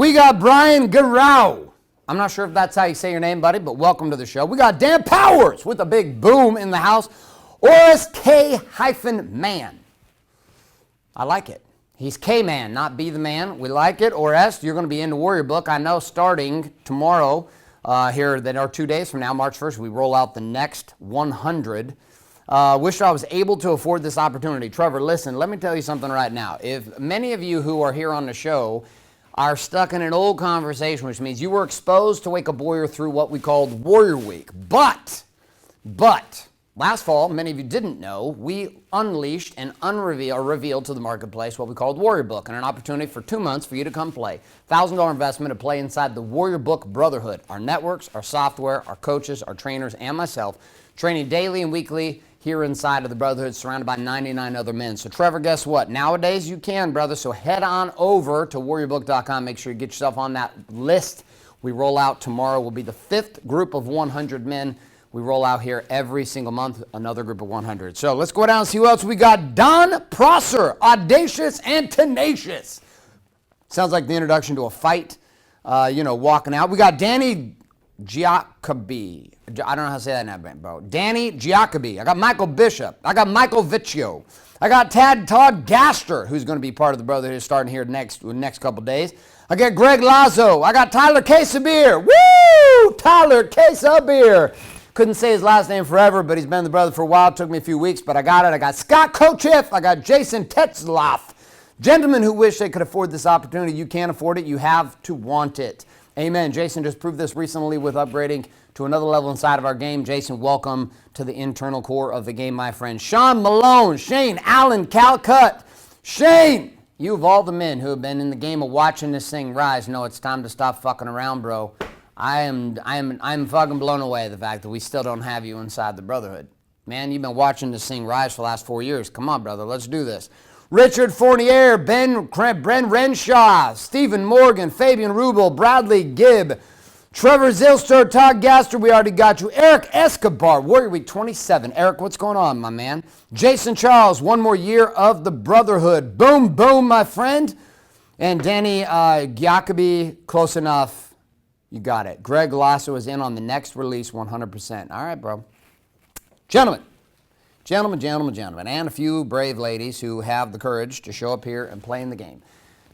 We got Brian Garrett. I'm not sure if that's how you say your name, buddy, but welcome to the show. We got Dan Powers with a big boom in the house. Oris K-Man. I like it. He's K-Man, not Be the Man. We like it. Oris, you're going to be in the WarriorBook. I know starting tomorrow, here, that are 2 days from now, March 1st, we roll out the next 100. Wish I was able to afford this opportunity. Trevor, listen, let me tell you something right now. If many of you who are here on the show are stuck in an old conversation, which means you were exposed to Wake Up Warrior through what we called Warrior Week. But, last fall, many of you didn't know, we unleashed and revealed to the marketplace what we called WarriorBook, and an opportunity for 2 months for you to come play. $1,000 investment to play inside the WarriorBook Brotherhood. Our networks, our software, our coaches, our trainers, and myself, training daily and weekly here inside of the Brotherhood, surrounded by 99 other men. So Trevor, guess what? Nowadays you can, brother. So head on over to WarriorBook.com. Make sure you get yourself on that list. We roll out tomorrow. Will be the 5th group of 100 men. We roll out here every single month, another group of 100. So let's go down and see who else we got. Don Prosser, audacious and tenacious. Sounds like the introduction to a fight, walking out. We got Danny Giacobi. I don't know how to say that now, bro. Danny Giacobi. I got Michael Bishop. I got Michael Vicchio. I got Todd Gaster, who's going to be part of the Brotherhood starting here next couple days. I got Greg Lazo. I got Tyler Quesabeer. Woo! Tyler Quesabeer. Couldn't say his last name forever, but he's been in the Brotherhood for a while. It took me a few weeks, but I got it. I got Scott Kochiff. I got Jason Tetzloff. Gentlemen who wish they could afford this opportunity. You can't afford it. You have to want it. Amen. Jason just proved this recently with upgrading to another level inside of our game. Jason, welcome to the internal core of the game, my friend. Sean Malone, Shane Allen, Calcutt. Shane, you of all the men who have been in the game of watching this thing rise, know it's time to stop fucking around, bro. I'm fucking blown away at the fact that we still don't have you inside the Brotherhood. Man, you've been watching this thing rise for the last 4 years. Come on, brother, let's do this. Richard Fournier, Bren Renshaw, Stephen Morgan, Fabian Rubel, Bradley Gibb, Trevor Zilster, Todd Gaster, we already got you. Eric Escobar, Warrior Week 27. Eric, what's going on, my man? Jason Charles, 1 more year of the Brotherhood. Boom, boom, my friend. And Danny Giacobi, close enough. You got it. Greg Lasso is in on the next release 100%. All right, bro. Gentlemen, and a few brave ladies who have the courage to show up here and play in the game.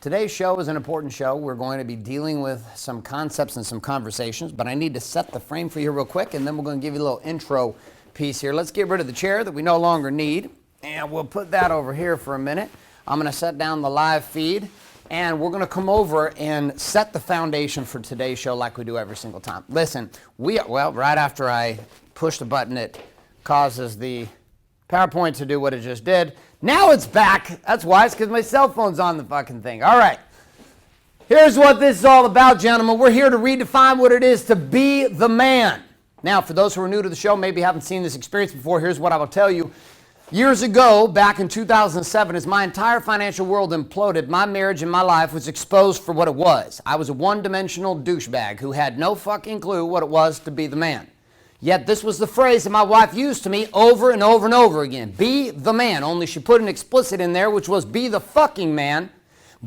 Today's show is an important show. We're going to be dealing with some concepts and some conversations, but I need to set the frame for you real quick, and then we're going to give you a little intro piece here. Let's get rid of the chair that we no longer need, and we'll put that over here for a minute. I'm going to set down the live feed, and we're going to come over and set the foundation for today's show like we do every single time. Listen, right after I push the button, it causes the PowerPoint to do what it just did. Now it's back. That's why. It's because my cell phone's on the fucking thing. All right. Here's what this is all about, gentlemen. We're here to redefine what it is to be the man. Now, for those who are new to the show, maybe haven't seen this experience before, here's what I will tell you. Years ago, back in 2007, as my entire financial world imploded, my marriage and my life was exposed for what it was. I was a one-dimensional douchebag who had no fucking clue what it was to be the man. Yet this was the phrase that my wife used to me over and over and over again. Be the man. Only she put an explicit in there, which was be the fucking man.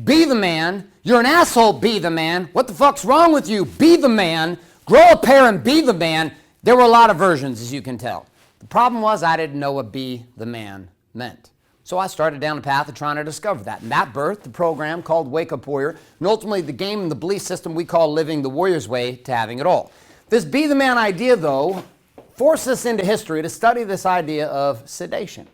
Be the man. You're an asshole. Be the man. What the fuck's wrong with you? Be the man. Grow a pair and be the man. There were a lot of versions, as you can tell. The problem was I didn't know what be the man meant. So I started down the path of trying to discover that. And that birthed the program called Wake Up Warrior, and ultimately the game and the belief system we call living the Warrior's way to having it all. This be the man idea, though, forced us into history to study this idea of sedation.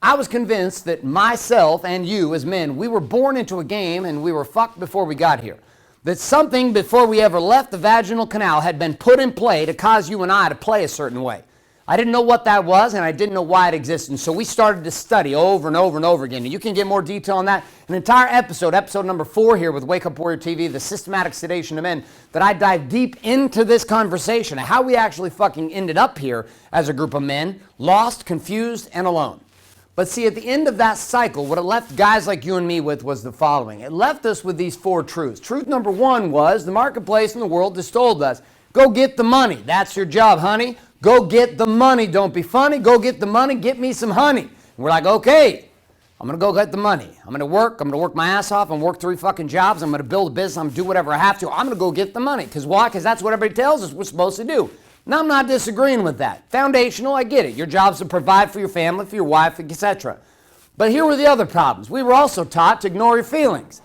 I was convinced that myself and you as men, we were born into a game and we were fucked before we got here. That something before we ever left the vaginal canal had been put in play to cause you and I to play a certain way. I didn't know what that was, and I didn't know why it existed. And so we started to study over and over and over again. And you can get more detail on that. An entire episode number 4 here with Wake Up Warrior TV, the systematic sedation of men, that I dive deep into this conversation, how we actually fucking ended up here as a group of men, lost, confused, and alone. But see, at the end of that cycle, what it left guys like you and me with was the following. It left us with these 4 truths. Truth number 1 was the marketplace and the world just told us, go get the money. That's your job, honey. Go get the money. Don't be funny. Go get the money. Get me some honey. And we're like, okay. I'm going to go get the money. I'm going to work my ass off and work 3 fucking jobs. I'm going to build a business. I'm going to do whatever I have to. I'm going to go get the money. Because why? Because that's what everybody tells us we're supposed to do. Now, I'm not disagreeing with that. Foundational, I get it. Your job's to provide for your family, for your wife, etc. But here were the other problems. We were also taught to ignore your feelings.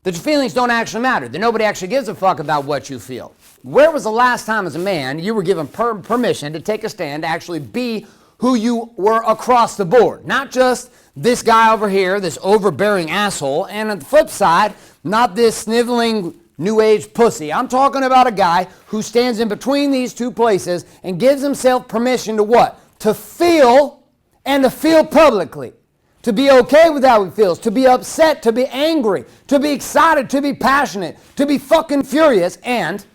That your feelings don't actually matter. That nobody actually gives a fuck about what you feel. Where was the last time as a man you were given permission to take a stand to actually be who you were across the board? Not just this guy over here, this overbearing asshole, and on the flip side, not this sniveling new age pussy. I'm talking about a guy who stands in between these two places and gives himself permission to what? To feel, and to feel publicly. To be okay with how he feels, to be upset, to be angry, to be excited, to be passionate, to be fucking furious, and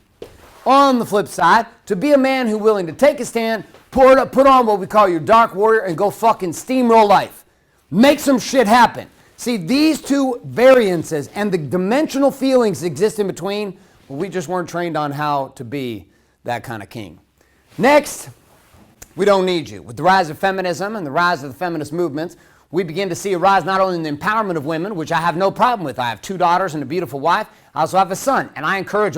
on the flip side, to be a man who's willing to take a stand, put on what we call your dark warrior, and go fucking steamroll life. Make some shit happen. See, these two variances and the dimensional feelings that exist in between, well, we just weren't trained on how to be that kind of king. Next, we don't need you. With the rise of feminism and the rise of the feminist movements, we begin to see a rise not only in the empowerment of women, which I have no problem with. I have 2 daughters and a beautiful wife. I also have a son. And I encourage,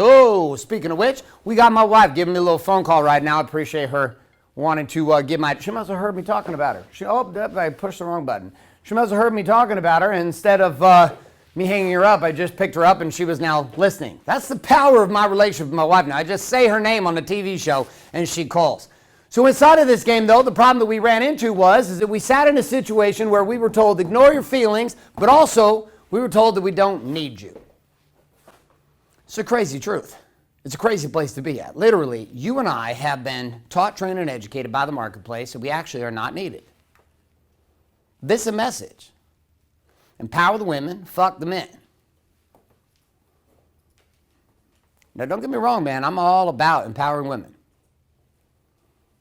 speaking of which, we got my wife giving me a little phone call right now. I appreciate her wanting to give she must have heard me talking about her. I pushed the wrong button. She must have heard me talking about her. And instead of me hanging her up, I just picked her up and she was now listening. That's the power of my relationship with my wife now. I just say her name on the TV show and she calls. So inside of this game, though, the problem that we ran into is that we sat in a situation where we were told, ignore your feelings, but also we were told that we don't need you. It's a crazy truth. It's a crazy place to be at. Literally, you and I have been taught, trained, and educated by the marketplace that we actually are not needed. This is a message. Empower the women, fuck the men. Now, don't get me wrong, man. I'm all about empowering women.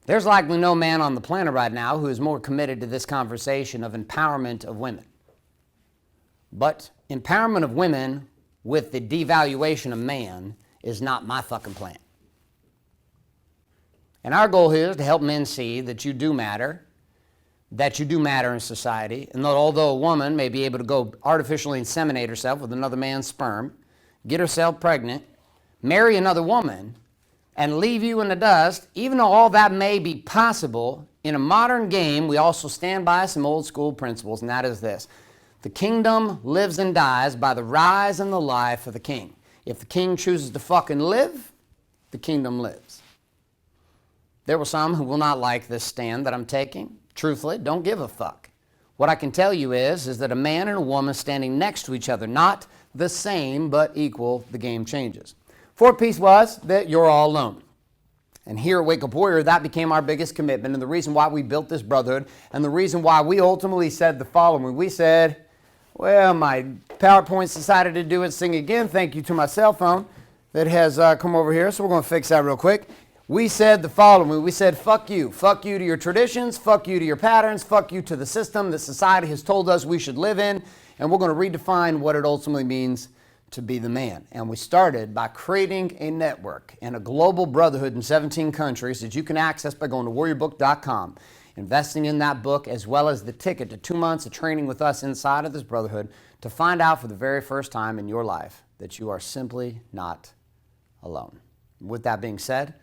There's likely no man on the planet right now who is more committed to this conversation of empowerment of women. But empowerment of women with the devaluation of man is not my fucking plan. And our goal here is to help men see that you do matter in society, and that although a woman may be able to go artificially inseminate herself with another man's sperm, get herself pregnant, marry another woman, and leave you in the dust, even though all that may be possible, in a modern game, we also stand by some old school principles, and that is this. The kingdom lives and dies by the rise and the life of the king. If the king chooses to fucking live, the kingdom lives. There were some who will not like this stand that I'm taking. Truthfully, don't give a fuck. What I can tell you is that a man and a woman standing next to each other, not the same, but equal, the game changes. Fourth piece was that you're all alone. And here at Wake Up Warrior, that became our biggest commitment and the reason why we built this brotherhood and the reason why we ultimately said the following. We said, well, my PowerPoint's decided to do its thing again. Thank you to my cell phone that has come over here. So we're going to fix that real quick. We said the following. We said, fuck you. Fuck you to your traditions. Fuck you to your patterns. Fuck you to the system that society has told us we should live in. And we're going to redefine what it ultimately means to be the man. And we started by creating a network and a global brotherhood in 17 countries that you can access by going to WarriorBook.com, investing in that book as well as the ticket to 2 months of training with us inside of this brotherhood to find out for the very first time in your life that you are simply not alone. With that being said,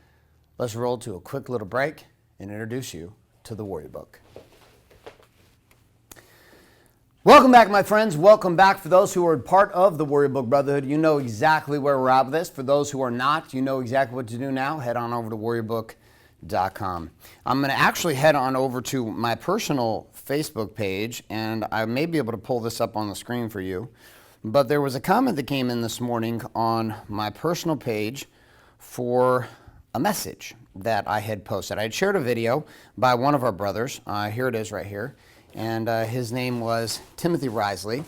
let's roll to a quick little break and introduce you to the Warrior Book. Welcome back, my friends. Welcome back. For those who are part of the Warrior Book Brotherhood, you know exactly where we're at with this. For those who are not, you know exactly what to do now. Head on over to WarriorBook.com. I'm going to actually head on over to my personal Facebook page, and I may be able to pull this up on the screen for you. But there was a comment that came in this morning on my personal page for a message that I had posted. I had shared a video by one of our brothers. Here it is right here. And his name was Timothy Risley.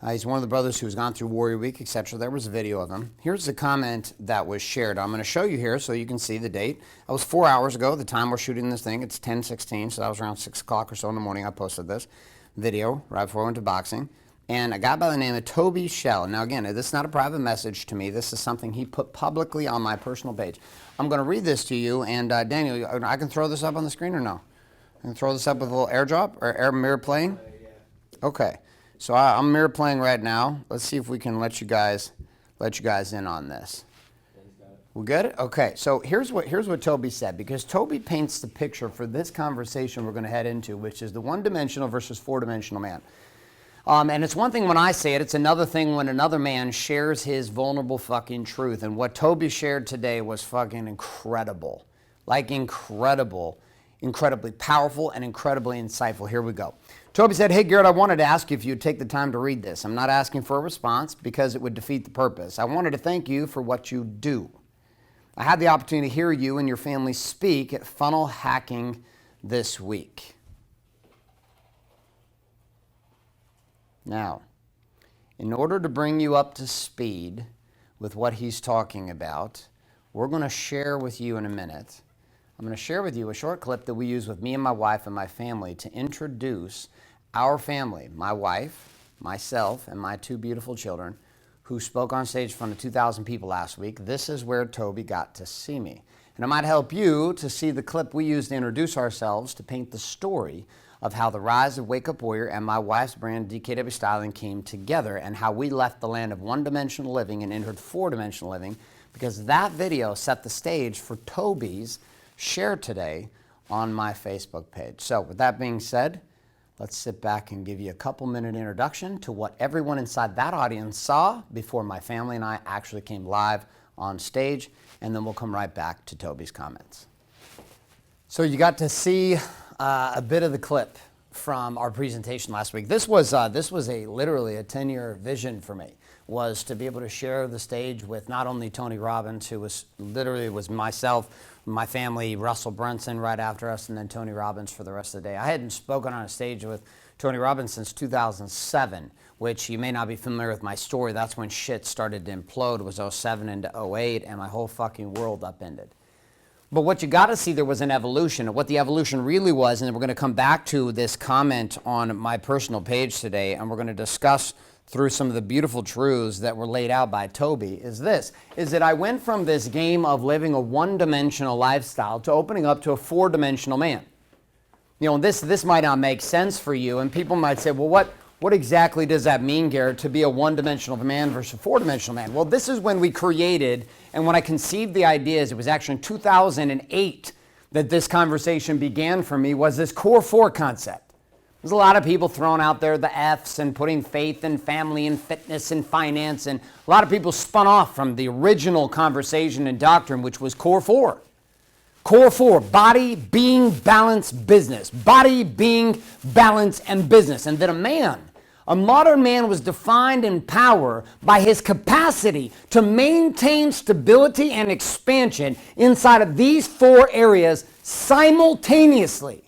He's one of the brothers who's gone through Warrior Week, etc. There was a video of him. Here's the comment that was shared. I'm going to show you here so you can see the date. That was 4 hours ago, the time we're shooting this thing. It's 10:16, so that was around 6 o'clock or so in the morning I posted this video right before I went to boxing. And a guy by the name of Toby Shell. Now again, this is not a private message to me. This is something he put publicly on my personal page. I'm going to read this to you, and Daniel, I can throw this up on the screen or no? I can throw this up with a little airdrop or air mirror playing. Okay, so I'm mirror playing right now. Let's see if we can let you guys in on this. We good? Okay, so here's what Toby said, because Toby paints the picture for this conversation we're going to head into, which is the one-dimensional versus four-dimensional man. And it's one thing when I say it, it's another thing when another man shares his vulnerable fucking truth. And what Toby shared today was fucking incredible. Like incredible, incredibly powerful and incredibly insightful. Here we go. Toby said, hey, Garrett, I wanted to ask you if you'd take the time to read this. I'm not asking for a response because it would defeat the purpose. I wanted to thank you for what you do. I had the opportunity to hear you and your family speak at Funnel Hacking this week. Now, in order to bring you up to speed with what he's talking about, we're going to share with you in a minute. I'm going to share with you a short clip that we use with me and my wife and my family to introduce our family, my wife, myself, and my two beautiful children, who spoke on stage in front of 2,000 people last week. This is where Toby got to see me. And it might help you to see the clip we used to introduce ourselves to paint the story of how the rise of Wake Up Warrior and my wife's brand, DKW Styling, came together, and how we left the land of one-dimensional living and entered four-dimensional living, because that video set the stage for Toby's share today on my Facebook page. So with that being said, let's sit back and give you a couple-minute introduction to what everyone inside that audience saw before my family and I actually came live on stage, and then we'll come right back to Toby's comments. So you got to see a bit of the clip from our presentation last week. This was literally a 10-year vision for me, was to be able to share the stage with not only Tony Robbins, who was myself, my family, Russell Brunson right after us, and then Tony Robbins for the rest of the day. I hadn't spoken on a stage with Tony Robbins since 2007, which you may not be familiar with my story. That's when shit started to implode. It was 07 into 08, and my whole fucking world upended. But what you got to see, there was an evolution. And what the evolution really was, and we're going to come back to this comment on my personal page today, and we're going to discuss through some of the beautiful truths that were laid out by Toby, is that I went from this game of living a one-dimensional lifestyle to opening up to a four-dimensional man. You know, this might not make sense for you, and people might say, well, what exactly does that mean, Garrett, to be a one-dimensional man versus a four-dimensional man? Well, this is when we created, and when I conceived the ideas, it was actually in 2008 that this conversation began for me, was this core four concept. There's a lot of people throwing out there the F's and putting faith and family and fitness and finance, and a lot of people spun off from the original conversation and doctrine, which was core four. Core four, body, being, balance, business. Body, being, balance, and business. And that a modern man was defined in power by his capacity to maintain stability and expansion inside of these four areas simultaneously.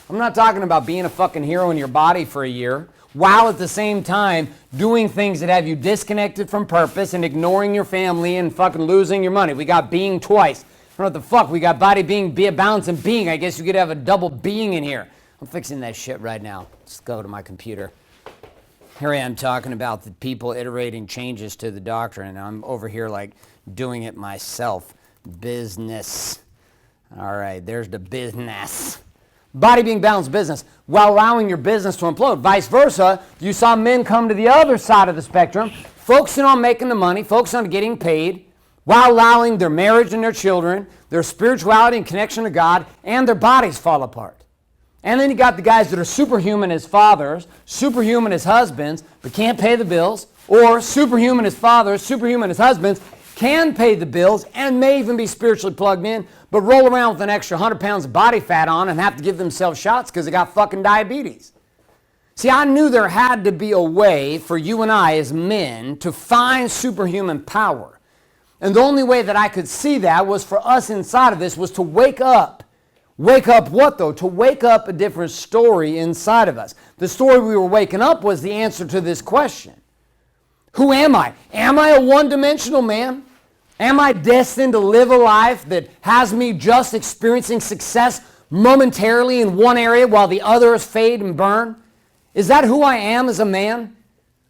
I'm not talking about being a fucking hero in your body for a year, while at the same time doing things that have you disconnected from purpose and ignoring your family and fucking losing your money. We got being twice. I don't know what the fuck. We got body, being, balance, and being. I guess you could have a double being in here. I'm fixing that shit right now. Let's go to my computer. Here I am talking about the people iterating changes to the doctrine, and I'm over here like doing it myself. Business. All right, there's the business. Body, being, balance, business, while allowing your business to implode. Vice versa, you saw men come to the other side of the spectrum, focusing on making the money, focusing on getting paid, while allowing their marriage and their children, their spirituality and connection to God, and their bodies fall apart. And then you got the guys that are superhuman as fathers, superhuman as husbands, but can't pay the bills, or superhuman as fathers, superhuman as husbands, can pay the bills and may even be spiritually plugged in, but roll around with an extra 100 pounds of body fat on and have to give themselves shots because they got fucking diabetes. See, I knew there had to be a way for you and I as men to find superhuman power. And the only way that I could see that was for us inside of this was to wake up. Wake up what, though? To wake up a different story inside of us. The story we were waking up was the answer to this question. Who am I? Am I a one-dimensional man? Am I destined to live a life that has me just experiencing success momentarily in one area while the others fade and burn? Is that who I am as a man?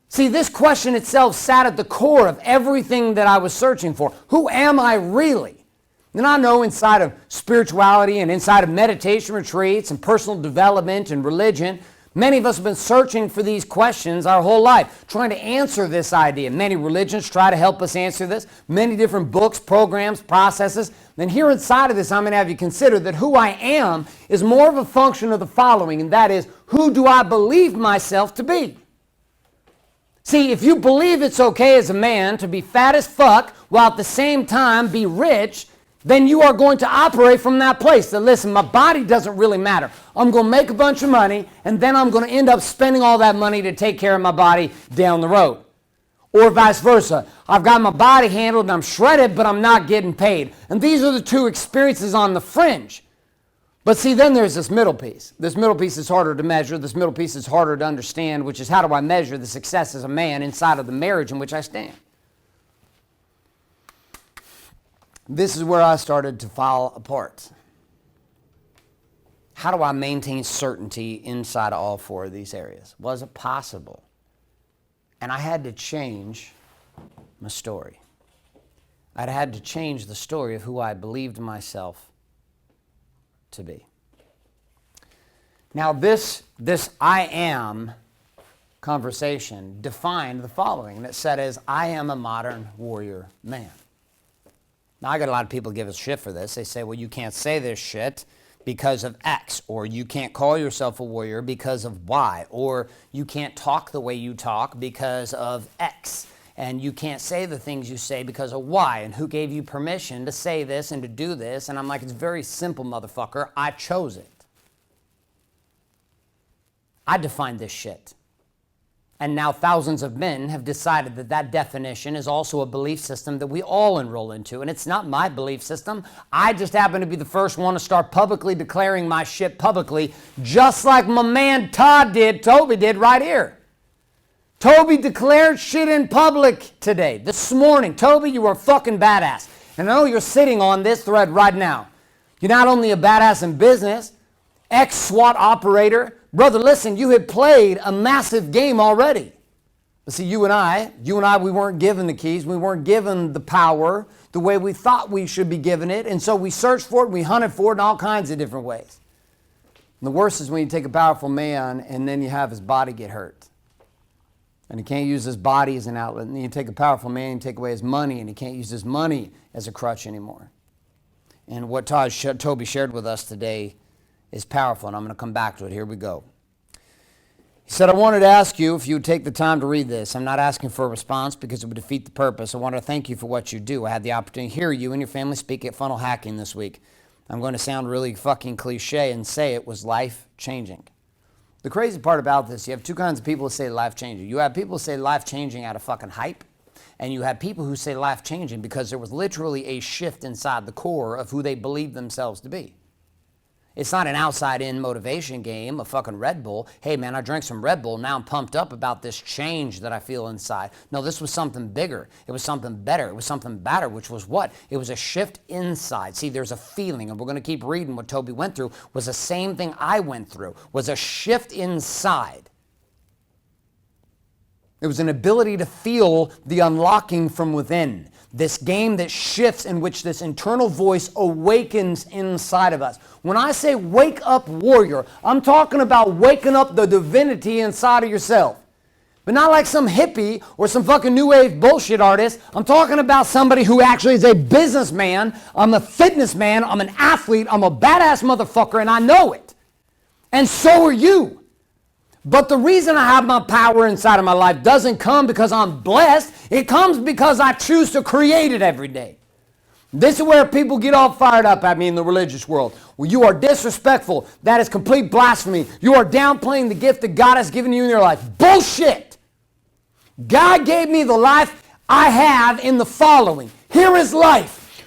See, this question itself sat at the core of everything that I was searching for. Who am I really? And I know inside of spirituality and inside of meditation retreats and personal development and religion, Many of us have been searching for these questions our whole life, trying to answer this idea. Many religions try to help us answer this. Many different books, programs, processes. And here inside of this, I'm going to have you consider that who I am is more of a function of the following, and that is, who do I believe myself to be? See, if you believe it's okay as a man to be fat as fuck while at the same time be rich, then you are going to operate from that place. That, listen, my body doesn't really matter. I'm going to make a bunch of money, and then I'm going to end up spending all that money to take care of my body down the road. Or vice versa. I've got my body handled and I'm shredded, but I'm not getting paid. And these are the two experiences on the fringe. But see, then there's this middle piece. This middle piece is harder to measure. This middle piece is harder to understand, which is, how do I measure the success as a man inside of the marriage in which I stand? This is where I started to fall apart. How do I maintain certainty inside of all four of these areas? Was it possible? And I had to change my story. I had to change the story of who I believed myself to be. Now this I am conversation defined the following, and it said as, I am a modern warrior man. Now, I got a lot of people give us shit for this. They say, well, you can't say this shit because of X, or you can't call yourself a warrior because of Y, or you can't talk the way you talk because of X, and you can't say the things you say because of Y, and who gave you permission to say this and to do this? And I'm like, it's very simple, motherfucker. I chose it. I defined this shit. And now thousands of men have decided that that definition is also a belief system that we all enroll into. And it's not my belief system. I just happen to be the first one to start publicly declaring my shit publicly, just like my man Toby did right here. Toby declared shit in public today, this morning. Toby, you are fucking badass. And I know you're sitting on this thread right now. You're not only a badass in business, ex-SWAT operator. Brother, listen, you had played a massive game already. But see, you and I, we weren't given the keys. We weren't given the power the way we thought we should be given it. And so we searched for it, we hunted for it in all kinds of different ways. And the worst is when you take a powerful man and then you have his body get hurt. And he can't use his body as an outlet. And then you take a powerful man and take away his money, and he can't use his money as a crutch anymore. And what Toby shared with us today is powerful, and I'm going to come back to it. Here we go. He said, I wanted to ask you if you would take the time to read this. I'm not asking for a response because it would defeat the purpose. I want to thank you for what you do. I had the opportunity to hear you and your family speak at Funnel Hacking this week. I'm going to sound really fucking cliche and say it was life-changing. The crazy part about this, you have two kinds of people who say life-changing. You have people who say life-changing out of fucking hype, and you have people who say life-changing because there was literally a shift inside the core of who they believed themselves to be. It's not an outside-in motivation game, a fucking Red Bull. Hey, man, I drank some Red Bull. Now I'm pumped up about this change that I feel inside. No, this was something bigger. It was something better. It was something better, which was what? It was a shift inside. See, there's a feeling, and we're going to keep reading what Toby went through, was the same thing I went through, was a shift inside. It was an ability to feel the unlocking from within. This game that shifts, in which this internal voice awakens inside of us. When I say wake up warrior, I'm talking about waking up the divinity inside of yourself. But not like some hippie or some fucking new age bullshit artist. I'm talking about somebody who actually is a businessman. I'm a fitness man. I'm an athlete. I'm a badass motherfucker, and I know it. And so are you. But the reason I have my power inside of my life doesn't come because I'm blessed. It comes because I choose to create it every day. This is where people get all fired up at me in the religious world. Well, you are disrespectful. That is complete blasphemy. You are downplaying the gift that God has given you in your life. Bullshit! God gave me the life I have in the following. Here is life.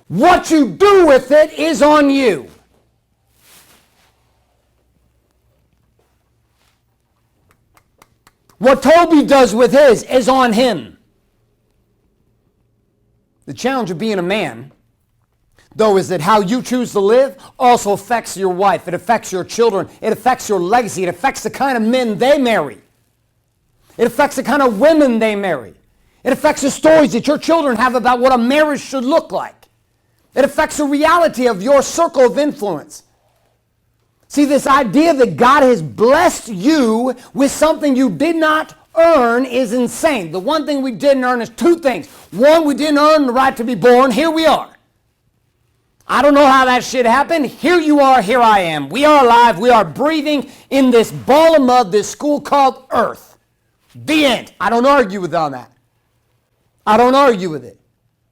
What you do with it is on you. What Toby does with his is on him. The challenge of being a man, though, is that how you choose to live also affects your wife. It affects your children. It affects your legacy. It affects the kind of men they marry. It affects the kind of women they marry. It affects the stories that your children have about what a marriage should look like. It affects the reality of your circle of influence. See, this idea that God has blessed you with something you did not earn is insane. The one thing we didn't earn is two things. One, we didn't earn the right to be born. Here we are. I don't know how that shit happened. Here you are, here I am. We are alive. We are breathing in this ball of mud, this school called Earth. The end. I don't argue with on that. I don't argue with it.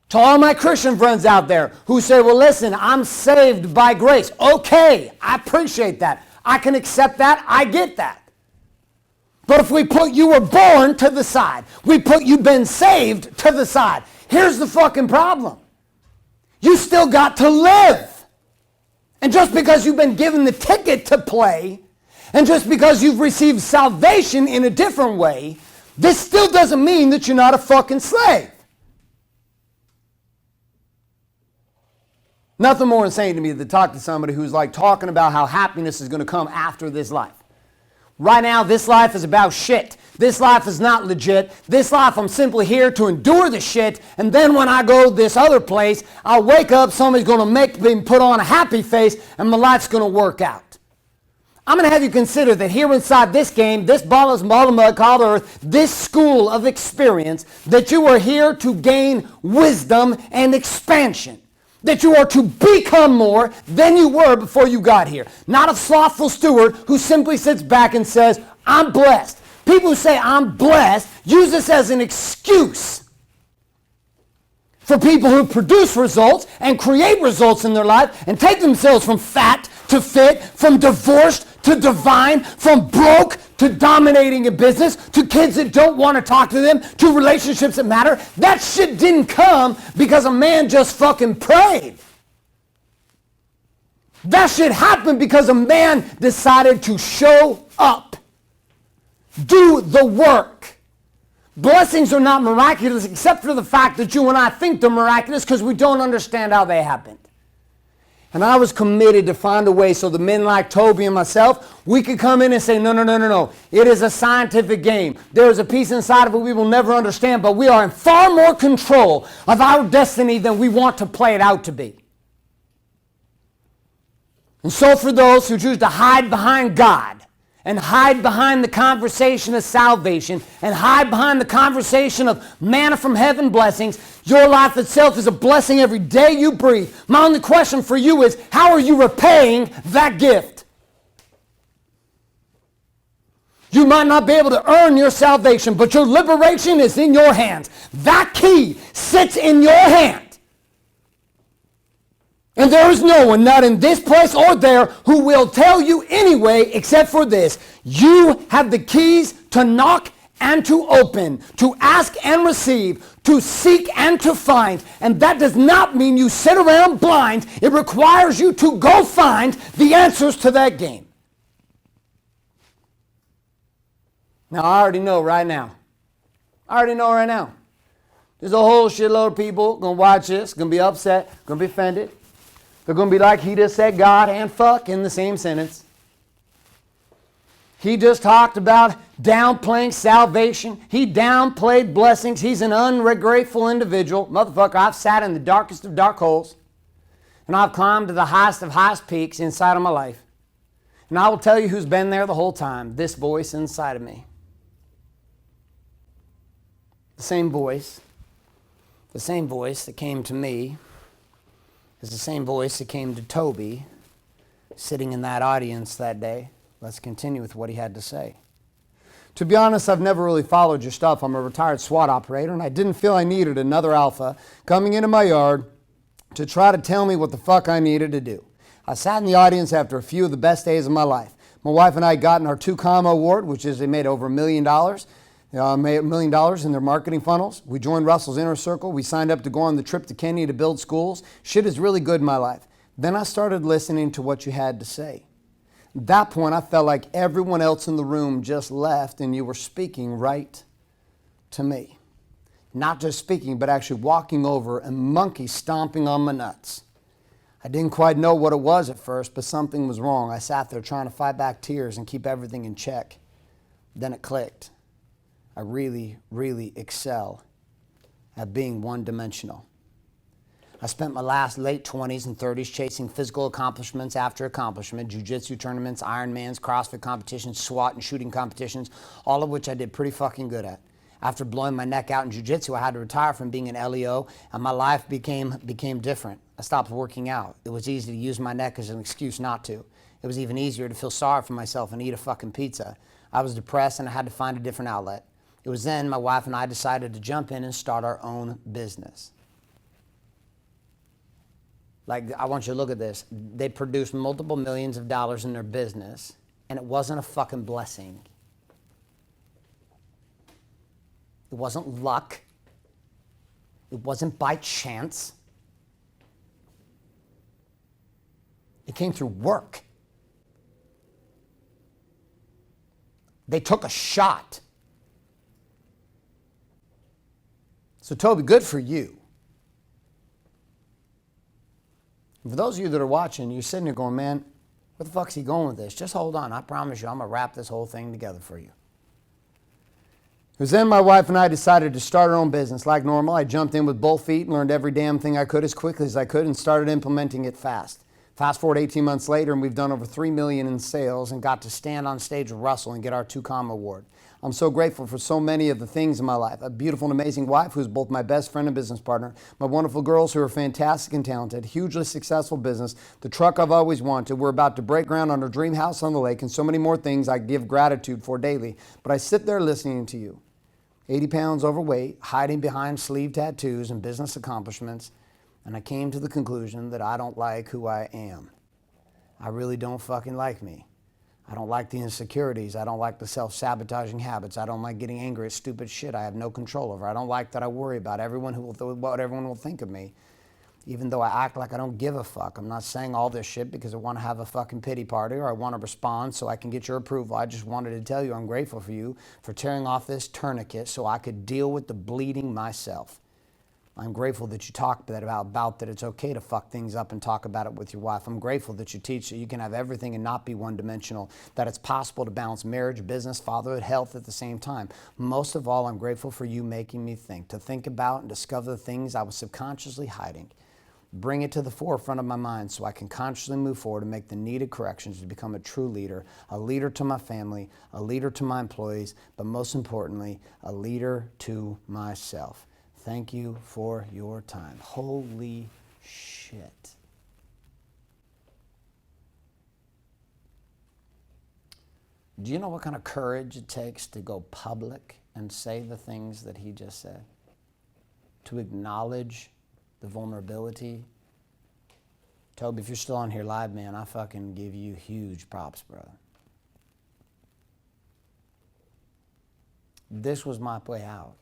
To all my Christian friends out there who say, well, listen, I'm saved by grace. Okay, I appreciate that. I can accept that. I get that. But if we put you were born to the side, we put you been saved to the side, here's the fucking problem. You still got to live. And just because you've been given the ticket to play, and just because you've received salvation in a different way, this still doesn't mean that you're not a fucking slave. Nothing more insane to me than to talk to somebody who's like talking about how happiness is going to come after this life. Right now, this life is about shit. This life is not legit. This life, I'm simply here to endure the shit, and then when I go this other place, I'll wake up, somebody's going to make me put on a happy face, and my life's going to work out. I'm going to have you consider that here inside this game, this ball of mud called Earth, this school of experience, that you are here to gain wisdom and expansion. That you are to become more than you were before you got here. Not a slothful steward who simply sits back and says, I'm blessed. People who say, I'm blessed, use this as an excuse for people who produce results and create results in their life and take themselves from fat to fit, from divorced to divine, from broke to dominating a business, to kids that don't want to talk to them, to relationships that matter. That shit didn't come because a man just fucking prayed. That shit happened because a man decided to show up. Do the work. Blessings are not miraculous except for the fact that you and I think they're miraculous because we don't understand how they happened. And I was committed to find a way so the men like Toby and myself, we could come in and say, no. It is a scientific game. There is a piece inside of it we will never understand, but we are in far more control of our destiny than we want to play it out to be. And so for those who choose to hide behind God, and hide behind the conversation of salvation, and hide behind the conversation of manna from heaven blessings, your life itself is a blessing every day you breathe. My only question for you is, how are you repaying that gift? You might not be able to earn your salvation, but your liberation is in your hands. That key sits in your hand. And there is no one, not in this place or there, who will tell you anyway, except for this. You have the keys to knock and to open, to ask and receive, to seek and to find. And that does not mean you sit around blind. It requires you to go find the answers to that game. Now, I already know right now. There's a whole shitload of people going to watch this, going to be upset, going to be offended. They're going to be like, he just said God and fuck in the same sentence. He just talked about downplaying salvation. He downplayed blessings. He's an ungrateful individual. Motherfucker, I've sat in the darkest of dark holes, and I've climbed to the highest of highest peaks inside of my life. And I will tell you who's been there the whole time, this voice inside of me. The same voice that came to me is the same voice that came to Toby sitting in that audience that day. Let's continue with what he had to say. To be honest, I've never really followed your stuff. I'm a retired SWAT operator, and I didn't feel I needed another alpha coming into my yard to try to tell me what the fuck I needed to do. I sat in the audience after a few of the best days of my life. My wife and I got in our 2-comma award, which is they made over $1 million. Made $1 million in their marketing funnels. We joined Russell's Inner Circle. We signed up to go on the trip to Kenya to build schools. Shit is really good in my life. Then I started listening to what you had to say. At that point, I felt like everyone else in the room just left and you were speaking right to me. Not just speaking, but actually walking over and monkey stomping on my nuts. I didn't quite know what it was at first, but something was wrong. I sat there trying to fight back tears and keep everything in check. Then it clicked. I really excel at being one-dimensional. I spent my late 20s and 30s chasing physical accomplishments after accomplishment, jiu-jitsu tournaments, Ironmans, CrossFit competitions, SWAT and shooting competitions, all of which I did pretty fucking good at. After blowing my neck out in jiu-jitsu, I had to retire from being an LEO, and my life became different. I stopped working out. It was easy to use my neck as an excuse not to. It was even easier to feel sorry for myself and eat a fucking pizza. I was depressed and I had to find a different outlet. It was then my wife and I decided to jump in and start our own business. Like, I want you to look at this. They produced multiple millions of dollars in their business, and it wasn't a fucking blessing. It wasn't luck. It wasn't by chance. It came through work. They took a shot. So, Toby, good for you. For those of you that are watching, you're sitting there going, man, where the fuck's he going with this? Just hold on. I promise you, I'm going to wrap this whole thing together for you. It was then my wife and I decided to start our own business. Like normal, I jumped in with both feet and learned every damn thing I could as quickly as I could and started implementing it fast. Fast forward 18 months later, and we've done over $3 million in sales and got to stand on stage with Russell and get our 2Com award. I'm so grateful for so many of the things in my life. A beautiful and amazing wife who's both my best friend and business partner. My wonderful girls who are fantastic and talented. Hugely successful business. The truck I've always wanted. We're about to break ground on our dream house on the lake and so many more things I give gratitude for daily. But I sit there listening to you. 80 pounds overweight, hiding behind sleeve tattoos and business accomplishments. And I came to the conclusion that I don't like who I am. I really don't fucking like me. I don't like the insecurities. I don't like the self-sabotaging habits. I don't like getting angry at stupid shit I have no control over. I don't like that I worry about what everyone will think of me, even though I act like I don't give a fuck. I'm not saying all this shit because I want to have a fucking pity party or I want to respond so I can get your approval. I just wanted to tell you I'm grateful for you for tearing off this tourniquet so I could deal with the bleeding myself. I'm grateful that you talk about that it's okay to fuck things up and talk about it with your wife. I'm grateful that you teach that you can have everything and not be one-dimensional, that it's possible to balance marriage, business, fatherhood, health at the same time. Most of all, I'm grateful for you making me think, to think about and discover the things I was subconsciously hiding. Bring it to the forefront of my mind so I can consciously move forward and make the needed corrections to become a true leader, a leader to my family, a leader to my employees, but most importantly, a leader to myself. Thank you for your time. Holy shit. Do you know what kind of courage it takes to go public and say the things that he just said? To acknowledge the vulnerability? Toby, if you're still on here live, man, I fucking give you huge props, brother. This was my way out.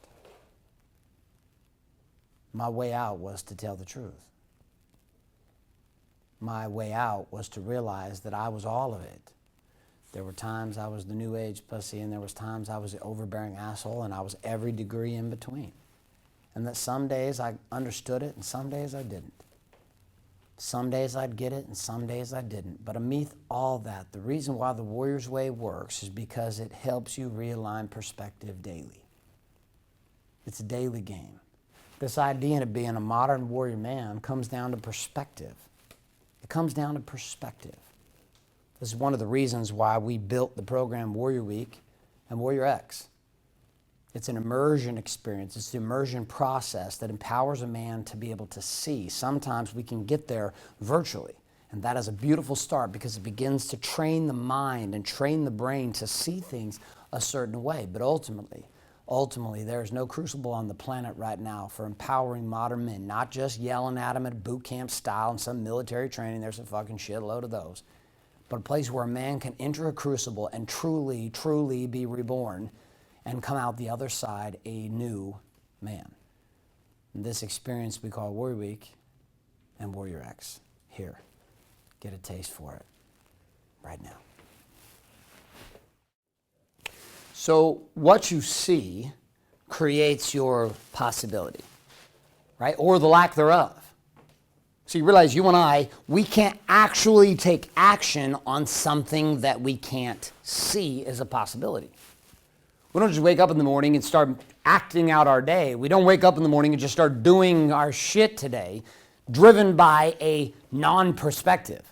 My way out was to tell the truth. My way out was to realize that I was all of it. There were times I was the new age pussy, and there was times I was the overbearing asshole, and I was every degree in between. And that some days I understood it, and some days I didn't. Some days I'd get it, and some days I didn't. But amidst all that, the reason why the Warrior's Way works is because it helps you realign perspective daily. It's a daily game. This idea of being a modern warrior man comes down to perspective. It comes down to perspective. This is one of the reasons why we built the program Warrior Week and Warrior X. It's an immersion experience. It's the immersion process that empowers a man to be able to see. Sometimes we can get there virtually, and that is a beautiful start because it begins to train the mind and train the brain to see things a certain way. But ultimately, there is no crucible on the planet right now for empowering modern men, not just yelling at them at boot camp style and some military training. There's a fucking shitload of those. But a place where a man can enter a crucible and truly, truly be reborn and come out the other side a new man. And this experience we call Warrior Week and Warrior X. Here, get a taste for it right now. So what you see creates your possibility, right? Or the lack thereof. So you realize you and I, we can't actually take action on something that we can't see as a possibility. We don't just wake up in the morning and start acting out our day. We don't wake up in the morning and just start doing our shit today. driven by a non-perspective.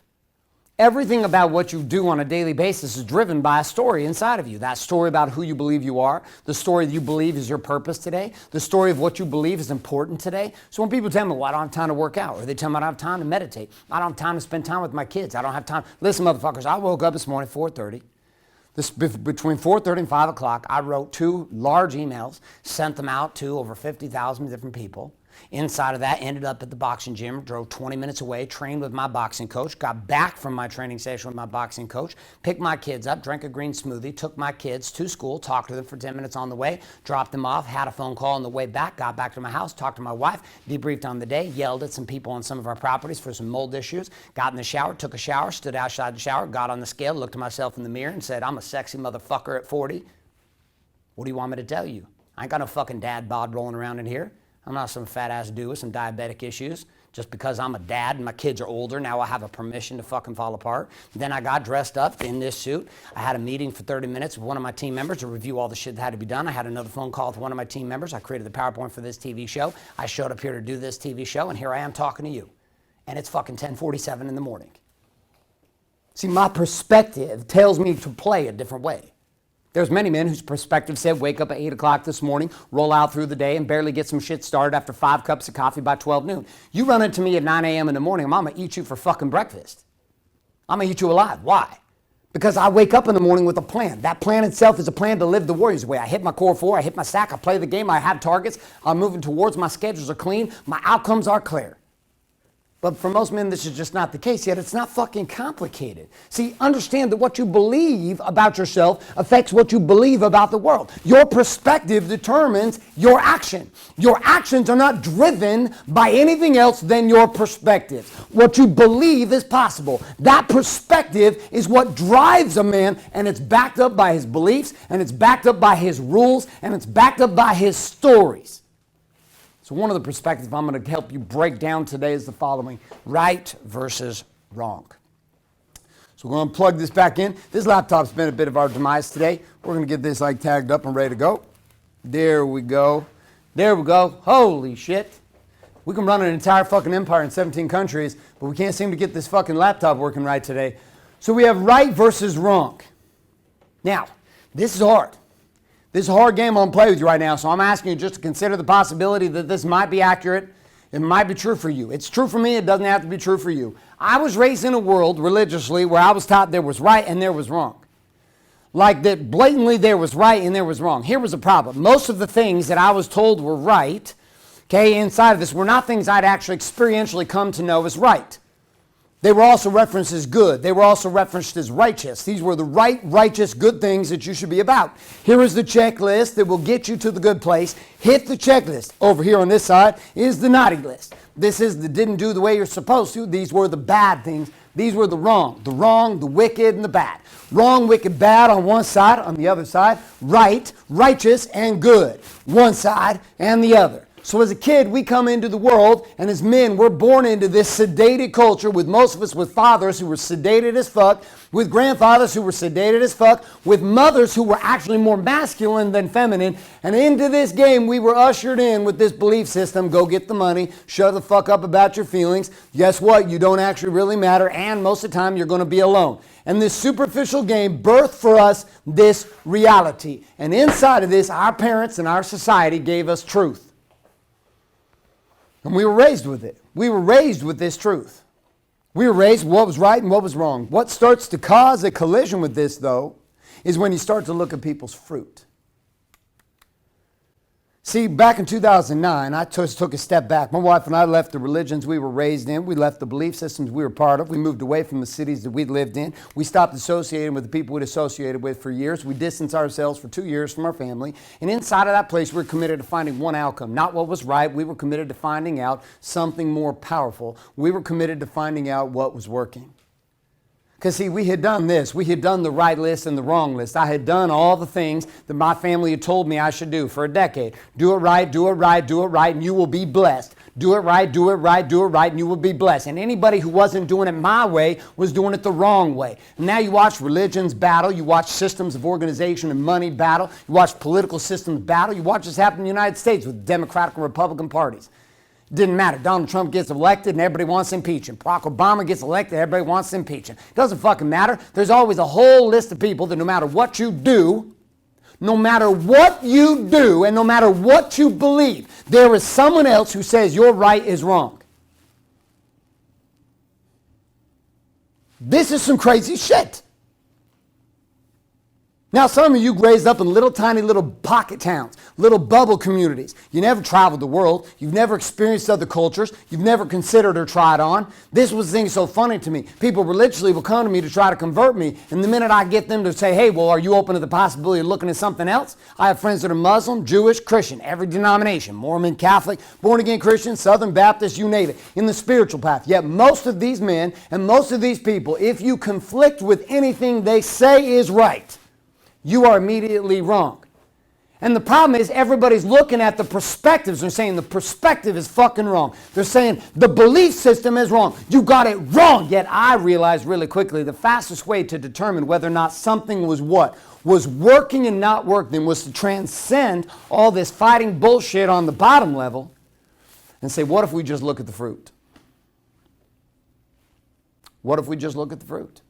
Everything about what you do on a daily basis is driven by a story inside of you. That story about who you believe you are, the story that you believe is your purpose today, the story of what you believe is important today. So when people tell me, well, I don't have time to work out, or they tell me I don't have time to meditate, I don't have time to spend time with my kids, I don't have time. Listen, motherfuckers, I woke up this morning at 4:30. Between 4:30 and 5 o'clock, I wrote 2 large emails, sent them out to over 50,000 different people. Inside of that, ended up at the boxing gym, drove 20 minutes away, trained with my boxing coach, got back from my training session with my boxing coach, picked my kids up, drank a green smoothie, took my kids to school, talked to them for 10 minutes on the way, dropped them off, had a phone call on the way back, got back to my house, talked to my wife, debriefed on the day, yelled at some people on some of our properties for some mold issues, got in the shower, took a shower, stood outside the shower, got on the scale, looked at myself in the mirror and said, I'm a sexy motherfucker at 40. What do you want me to tell you? I ain't got no fucking dad bod rolling around in here. I'm not some fat ass dude with some diabetic issues. Just because I'm a dad and my kids are older, now I have a permission to fucking fall apart. Then I got dressed up in this suit. I had a meeting for 30 minutes with one of my team members to review all the shit that had to be done. I had another phone call with one of my team members. I created the PowerPoint for this TV show. I showed up here to do this TV show, and here I am talking to you. And it's fucking 10:47 in the morning. See, my perspective tells me to play a different way. There's many men whose perspective said wake up at 8 o'clock this morning, roll out through the day, and barely get some shit started after 5 cups of coffee by 12 noon. You run into me at 9 a.m. in the morning, I'm going to eat you for fucking breakfast. I'm going to eat you alive. Why? Because I wake up in the morning with a plan. That plan itself is a plan to live the Warriors way. I hit my core 4, I hit my sack, I play the game, I have targets, I'm moving towards, my schedules are clean, my outcomes are clear. But for most men, this is just not the case, yet it's not fucking complicated. See, understand that what you believe about yourself affects what you believe about the world. Your perspective determines your action. Your actions are not driven by anything else than your perspective. What you believe is possible. That perspective is what drives a man, and it's backed up by his beliefs, and it's backed up by his rules, and it's backed up by his stories. So one of the perspectives I'm going to help you break down today is the following: right versus wrong. So we're going to plug this back in. This laptop's been a bit of our demise today. We're going to get this like tagged up and ready to go. There we go. There we go. Holy shit. We can run an entire fucking empire in 17 countries, but we can't seem to get this fucking laptop working right today. So we have right versus wrong. Now, this is hard. This is a hard game I'm going to play with you right now, so I'm asking you just to consider the possibility that this might be accurate. It might be true for you. It's true for me. It doesn't have to be true for you. I was raised in a world religiously where I was taught there was right and there was wrong. Like that blatantly there was right and there was wrong. Here was the problem. Most of the things that I was told were right, okay, inside of this were not things I'd actually experientially come to know as right. They were also referenced as good. They were also referenced as righteous. These were the right, righteous, good things that you should be about. Here is the checklist that will get you to the good place. Hit the checklist. Over here on this side is the naughty list. This is the didn't do the way you're supposed to. These were the bad things. These were the wrong, the wicked, and the bad. Wrong, wicked, bad on one side. On the other side, right, righteous, and good. One side and the other. So as a kid, we come into the world, and as men, we're born into this sedated culture, with most of us with fathers who were sedated as fuck, with grandfathers who were sedated as fuck, with mothers who were actually more masculine than feminine. And into this game, we were ushered in with this belief system: go get the money, shut the fuck up about your feelings. Guess what? You don't actually really matter, and most of the time, you're going to be alone. And this superficial game birthed for us this reality. And inside of this, our parents and our society gave us truth. And we were raised with it. We were raised with this truth. We were raised with what was right and what was wrong. What starts to cause a collision with this, though, is when you start to look at people's fruit. See, back in 2009, I just took a step back. My wife and I left the religions we were raised in. We left the belief systems we were part of. We moved away from the cities that we lived in. We stopped associating with the people we'd associated with for years. We distanced ourselves for 2 years from our family. And inside of that place, we were committed to finding one outcome. Not what was right. We were committed to finding out something more powerful. We were committed to finding out what was working. Because, see, we had done this. We had done the right list and the wrong list. I had done all the things that my family had told me I should do for a decade. Do it right, do it right, do it right, and you will be blessed. Do it right, do it right, do it right, and you will be blessed. And anybody who wasn't doing it my way was doing it the wrong way. And now you watch religions battle. You watch systems of organization and money battle. You watch political systems battle. You watch this happen in the United States with Democratic and Republican parties. Didn't matter. Donald Trump gets elected and everybody wants to impeach him. Barack Obama gets elected, everybody wants to impeach him. Doesn't fucking matter. There's always a whole list of people that no matter what you do, and no matter what you believe, there is someone else who says your right is wrong. This is some crazy shit. Now, some of you raised up in little tiny little pocket towns, little bubble communities. You never traveled the world. You've never experienced other cultures. You've never considered or tried on. This was the thing so funny to me. People religiously will come to me to try to convert me. And the minute I get them to say, hey, well, are you open to the possibility of looking at something else? I have friends that are Muslim, Jewish, Christian, every denomination, Mormon, Catholic, born-again Christian, Southern Baptist, you name it, in the spiritual path. Yet most of these men and most of these people, if you conflict with anything they say is right, you are immediately wrong. And the problem is everybody's looking at the perspectives. They're saying the perspective is fucking wrong. They're saying the belief system is wrong. You got it wrong. Yet I realized really quickly the fastest way to determine whether or not something was working and not working was to transcend all this fighting bullshit on the bottom level and say, what if we just look at the fruit? What if we just look at the fruit?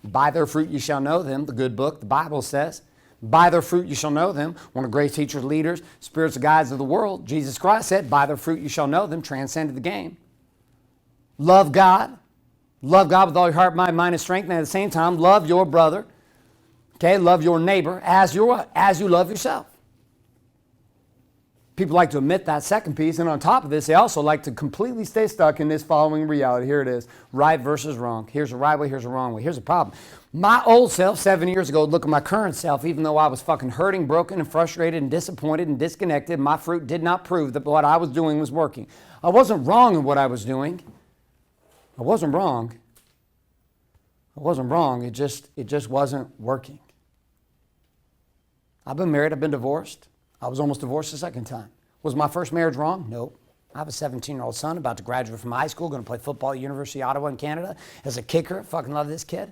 By their fruit you shall know them, the good book, the Bible says. By their fruit you shall know them. One of the great teachers, leaders, spiritual guides of the world, Jesus Christ said, by their fruit you shall know them, transcended the game. Love God. Love God with all your heart, mind, and strength, and at the same time, love your brother. Okay, love your neighbor as you love yourself. People like to omit that second piece, and on top of this, they also like to completely stay stuck in this following reality. Here it is, right versus wrong. Here's a right way, here's a wrong way. Here's the problem. My old self, 7 years ago, look at my current self, even though I was fucking hurting, broken, and frustrated, and disappointed, and disconnected, my fruit did not prove that what I was doing was working. I wasn't wrong in what I was doing. I wasn't wrong. It just wasn't working. I've been married, I've been divorced. I was almost divorced a second time. Was my first marriage wrong? No. I have a 17-year-old son about to graduate from high school, going to play football at University of Ottawa in Canada as a kicker. Fucking love this kid.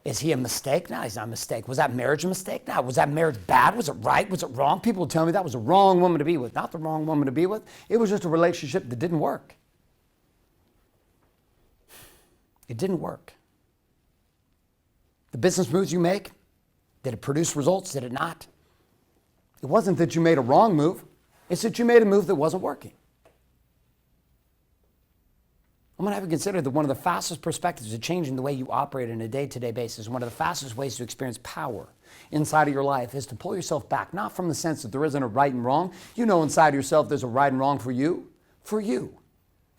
Is he a mistake? No, he's not a mistake. Was that marriage a mistake? No. Was that marriage bad? Was it right? Was it wrong? People would tell me that was the wrong woman to be with. Not the wrong woman to be with. It was just a relationship that didn't work. It didn't work. The business moves you make, did it produce results? Did it not? It wasn't that you made a wrong move. It's that you made a move that wasn't working. I'm going to have you consider that one of the fastest perspectives of changing the way you operate on a day-to-day basis, one of the fastest ways to experience power inside of your life is to pull yourself back, not from the sense that there isn't a right and wrong. You know inside of yourself there's a right and wrong for you. For you.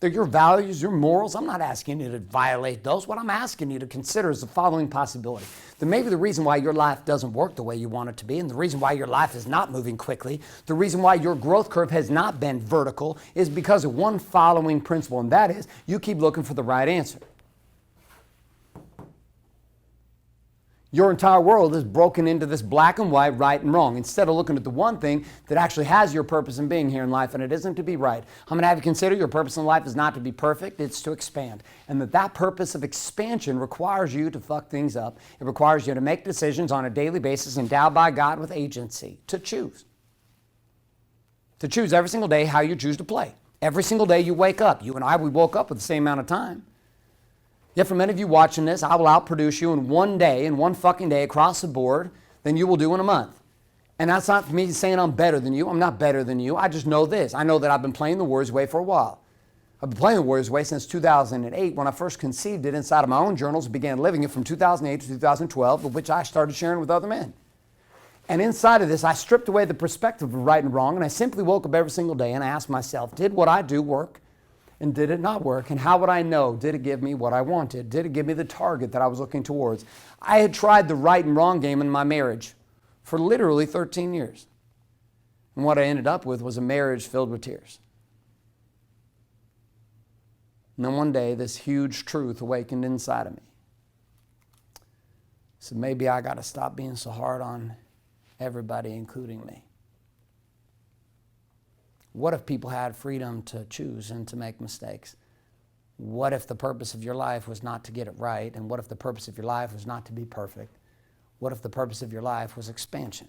They're your values, your morals. I'm not asking you to violate those. What I'm asking you to consider is the following possibility. That maybe the reason why your life doesn't work the way you want it to be, and the reason why your life is not moving quickly, the reason why your growth curve has not been vertical is because of one following principle, and that is you keep looking for the right answer. Your entire world is broken into this black and white, right and wrong, instead of looking at the one thing that actually has your purpose in being here in life, and it isn't to be right. I'm going to have you consider your purpose in life is not to be perfect, it's to expand. And that purpose of expansion requires you to fuck things up. It requires you to make decisions on a daily basis endowed by God with agency, to choose. To choose every single day how you choose to play. Every single day you wake up. You and I, we woke up with the same amount of time. Yet for many of you watching this, I will outproduce you in one day, in one fucking day across the board than you will do in a month. And that's not me saying I'm better than you. I'm not better than you. I just know this. I know that I've been playing the Warriors way for a while. I've been playing the Warriors way since 2008 when I first conceived it inside of my own journals and began living it from 2008 to 2012, of which I started sharing with other men. And inside of this, I stripped away the perspective of right and wrong, and I simply woke up every single day and I asked myself, did what I do work? And did it not work? And how would I know? Did it give me what I wanted? Did it give me the target that I was looking towards? I had tried the right and wrong game in my marriage for literally 13 years. And what I ended up with was a marriage filled with tears. And then one day, this huge truth awakened inside of me. So maybe I got to stop being so hard on everybody, including me. What if people had freedom to choose and to make mistakes? What if the purpose of your life was not to get it right? And what if the purpose of your life was not to be perfect? What if the purpose of your life was expansion?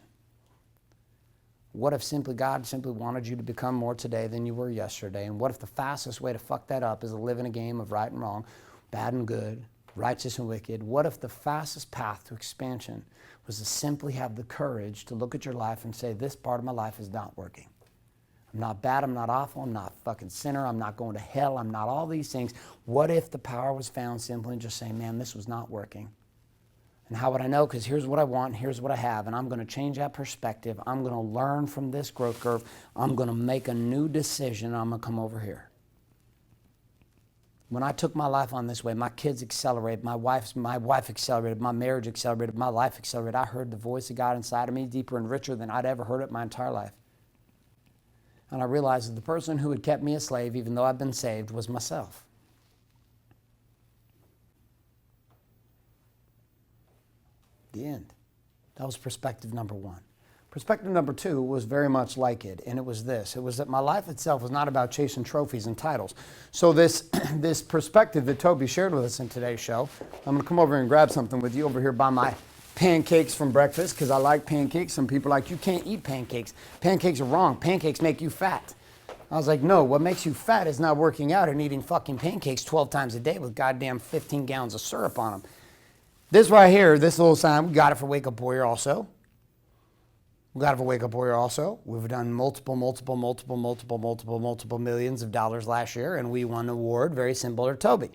What if God simply wanted you to become more today than you were yesterday? And what if the fastest way to fuck that up is to live in a game of right and wrong, bad and good, righteous and wicked? What if the fastest path to expansion was to simply have the courage to look at your life and say, this part of my life is not working. I'm not bad, I'm not awful, I'm not a fucking sinner, I'm not going to hell, I'm not all these things. What if the power was found simply in just saying, man, this was not working? And how would I know? Because here's what I want, here's what I have, and I'm going to change that perspective. I'm going to learn from this growth curve. I'm going to make a new decision. I'm going to come over here. When I took my life on this way, my kids accelerated, my wife accelerated, my marriage accelerated, my life accelerated. I heard the voice of God inside of me deeper and richer than I'd ever heard it my entire life. And I realized that the person who had kept me a slave, even though I'd been saved, was myself. The end. That was perspective number one. Perspective number two was very much like it, and it was this. It was that my life itself was not about chasing trophies and titles. So this perspective that Toby shared with us in today's show, I'm going to come over and grab something with you over here by my pancakes from breakfast, because I like pancakes. Some people are like, you can't eat pancakes. Pancakes are wrong. Pancakes make you fat. I was like, no, what makes you fat is not working out and eating fucking pancakes 12 times a day with goddamn 15 gallons of syrup on them. This right here, this little sign, we got it for Wake Up Warrior also. We got it for Wake Up Warrior also. We've done multiple millions of dollars last year, and we won an award very similar to Toby.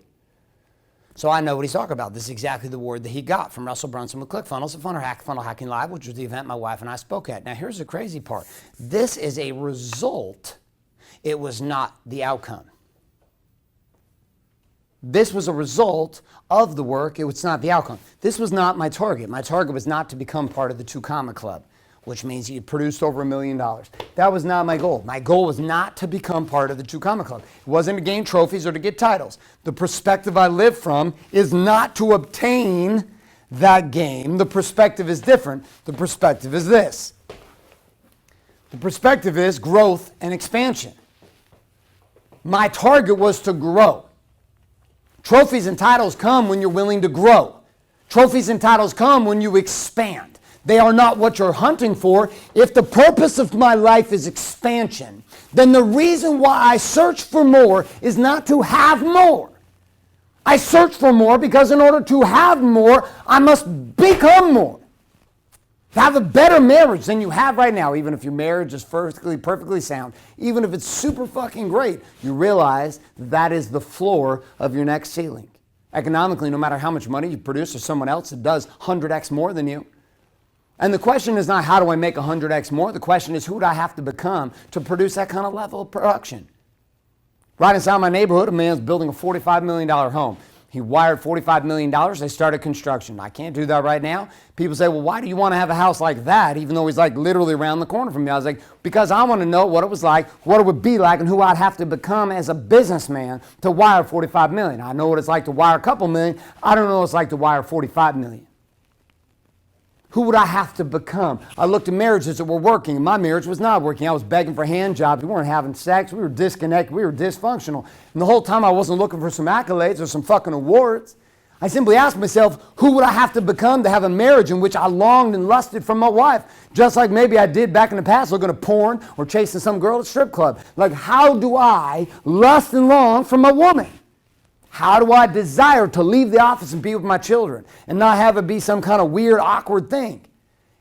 So I know what he's talking about. This is exactly the award that he got from Russell Brunson with ClickFunnels at Funnel Hacking Live, which was the event my wife and I spoke at. Now here's the crazy part. This is a result. It was not the outcome. This was a result of the work. It was not the outcome. This was not my target. My target was not to become part of the 2 Comma Club, which means he produced over $1 million. That was not my goal. My goal was not to become part of the 2 Comma Club. It wasn't to gain trophies or to get titles. The perspective I live from is not to obtain that game. The perspective is different. The perspective is this. The perspective is growth and expansion. My target was to grow. Trophies and titles come when you're willing to grow. Trophies and titles come when you expand. They are not what you're hunting for. If the purpose of my life is expansion, then the reason why I search for more is not to have more. I search for more because in order to have more, I must become more. To have a better marriage than you have right now, even if your marriage is perfectly sound, even if it's super fucking great, you realize that is the floor of your next ceiling. Economically, no matter how much money you produce or someone else that does 100x more than you. And the question is not how do I make 100x more? The question is who do I have to become to produce that kind of level of production? Right inside my neighborhood, a man's building a $45 million home. He wired $45 million. They started construction. I can't do that right now. People say, well, why do you want to have a house like that, even though he's like literally around the corner from me? I was like, because I want to know what it was like, what it would be like, and who I'd have to become as a businessman to wire $45 million. I know what it's like to wire a couple million. I don't know what it's like to wire $45 million. Who would I have to become? I looked at marriages that were working. My marriage was not working. I was begging for hand jobs. We weren't having sex. We were disconnected. We were dysfunctional. And the whole time I wasn't looking for some accolades or some fucking awards. I simply asked myself, who would I have to become to have a marriage in which I longed and lusted from my wife? Just like maybe I did back in the past looking at porn or chasing some girl at a strip club. Like, how do I lust and long for my woman? How do I desire to leave the office and be with my children and not have it be some kind of weird, awkward thing?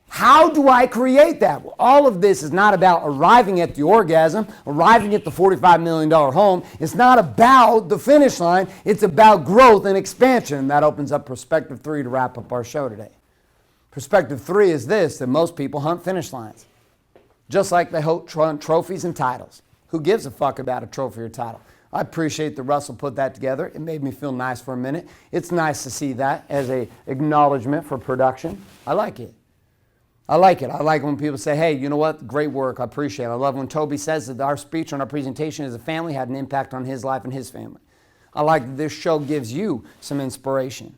How do I create that? Well, all of this is not about arriving at the orgasm, arriving at the $45 million home. It's not about the finish line. It's about growth and expansion. And that opens up perspective 3 to wrap up our show today. Perspective 3 is this, that most people hunt finish lines. Just like they hunt trophies and titles. Who gives a fuck about a trophy or title? I appreciate that Russell put that together. It made me feel nice for a minute. It's nice to see that as an acknowledgement for production. I like it. I like it. I like when people say, hey, you know what? Great work. I appreciate it. I love when Toby says that our speech on our presentation as a family had an impact on his life and his family. I like that this show gives you some inspiration.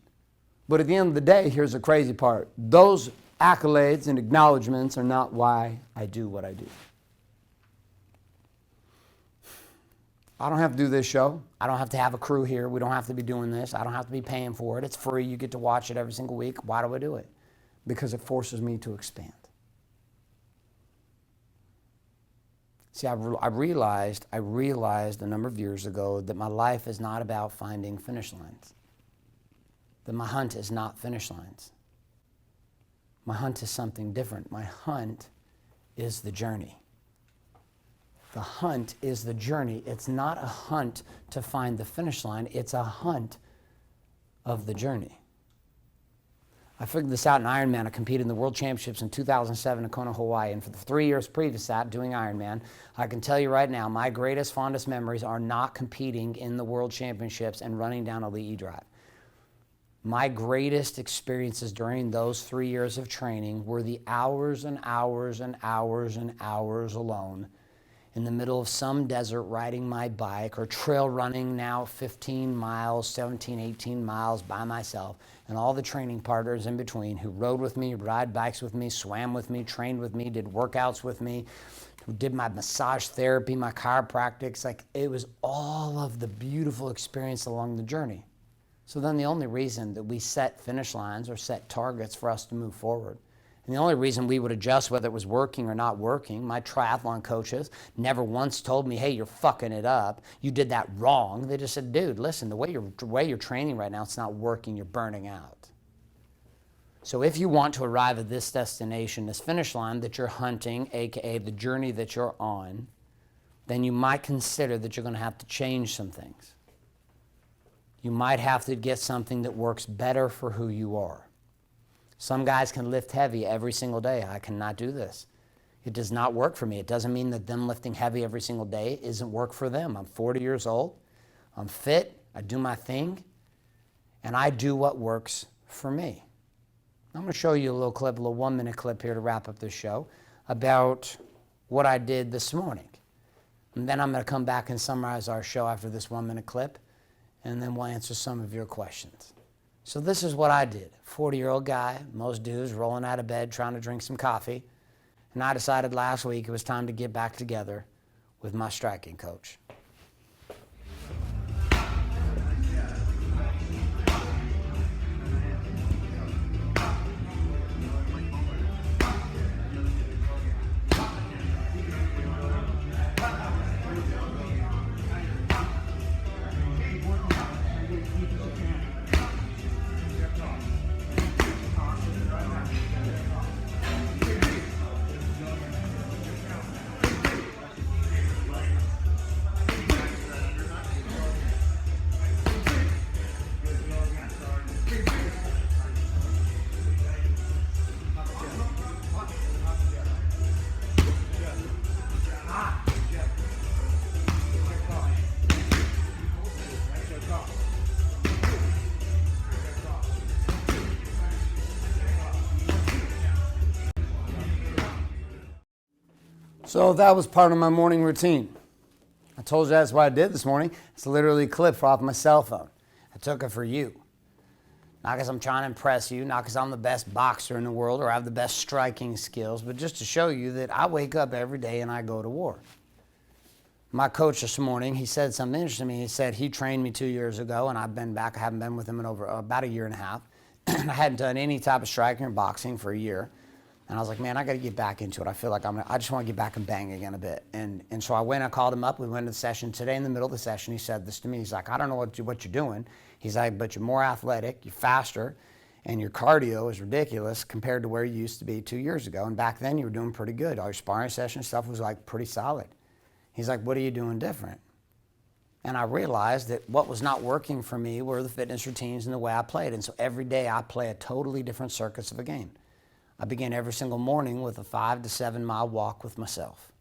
But at the end of the day, here's the crazy part. Those accolades and acknowledgments are not why I do what I do. I don't have to do this show. I don't have to have a crew here. We don't have to be doing this. I don't have to be paying for it. It's free. You get to watch it every single week. Why do I do it? Because it forces me to expand. See, I realized a number of years ago that my life is not about finding finish lines. That my hunt is not finish lines. My hunt is something different. My hunt is the journey. The hunt is the journey. It's not a hunt to find the finish line. It's a hunt of the journey. I figured this out in Ironman. I competed in the World Championships in 2007 in Kona, Hawaii. And for the 3 years previous to that, doing Ironman, I can tell you right now, my greatest, fondest memories are not competing in the World Championships and running down a Lee Drive. My greatest experiences during those 3 years of training were the hours and hours and hours and hours alone in the middle of some desert riding my bike or trail running now 15 miles, 17, 18 miles by myself, and all the training partners in between who rode with me, ride bikes with me, swam with me, trained with me, did workouts with me, who did my massage therapy, my chiropractics. Like, it was all of the beautiful experience along the journey. So then the only reason that we set finish lines or set targets for us to move forward, and the only reason we would adjust whether it was working or not working, my triathlon coaches never once told me, hey, you're fucking it up, you did that wrong. They just said, dude, listen, the way you're training right now, it's not working, you're burning out. So if you want to arrive at this destination, this finish line that you're hunting, aka the journey that you're on, then you might consider that you're going to have to change some things. You might have to get something that works better for who you are. Some guys can lift heavy every single day. I cannot do this. It does not work for me. It doesn't mean that them lifting heavy every single day isn't work for them. I'm 40 years old. I'm fit. I do my thing. And I do what works for me. I'm going to show you a little clip, a little 1-minute clip here to wrap up this show about what I did this morning. And then I'm going to come back and summarize our show after this 1-minute clip. And then we'll answer some of your questions. So this is what I did. 40-year-old guy, most dudes rolling out of bed trying to drink some coffee. And I decided last week it was time to get back together with my striking coach. So that was part of my morning routine. I told you that's what I did this morning. It's literally a clip off my cell phone. I took it for you. Not because I'm trying to impress you, not because I'm the best boxer in the world or have the best striking skills, but just to show you that I wake up every day and I go to war. My coach this morning, he said something interesting to me. He said he trained me 2 years ago and I've been back. I haven't been with him in over about a year and a half. I hadn't done any type of striking or boxing for a year. And I was like, man, I got to get back into it. I feel like I just want to get back and bang again a bit. And so I went, I called him up. We went to the session. Today in the middle of the session, he said this to me. He's like, I don't know what you're doing. He's like, but you're more athletic, you're faster, and your cardio is ridiculous compared to where you used to be 2 years ago. And back then you were doing pretty good. All your sparring session stuff was like pretty solid. He's like, what are you doing different? And I realized that what was not working for me were the fitness routines and the way I played. And so every day I play a totally different circuits of a game. I begin every single morning with a 5 to 7 mile walk with myself.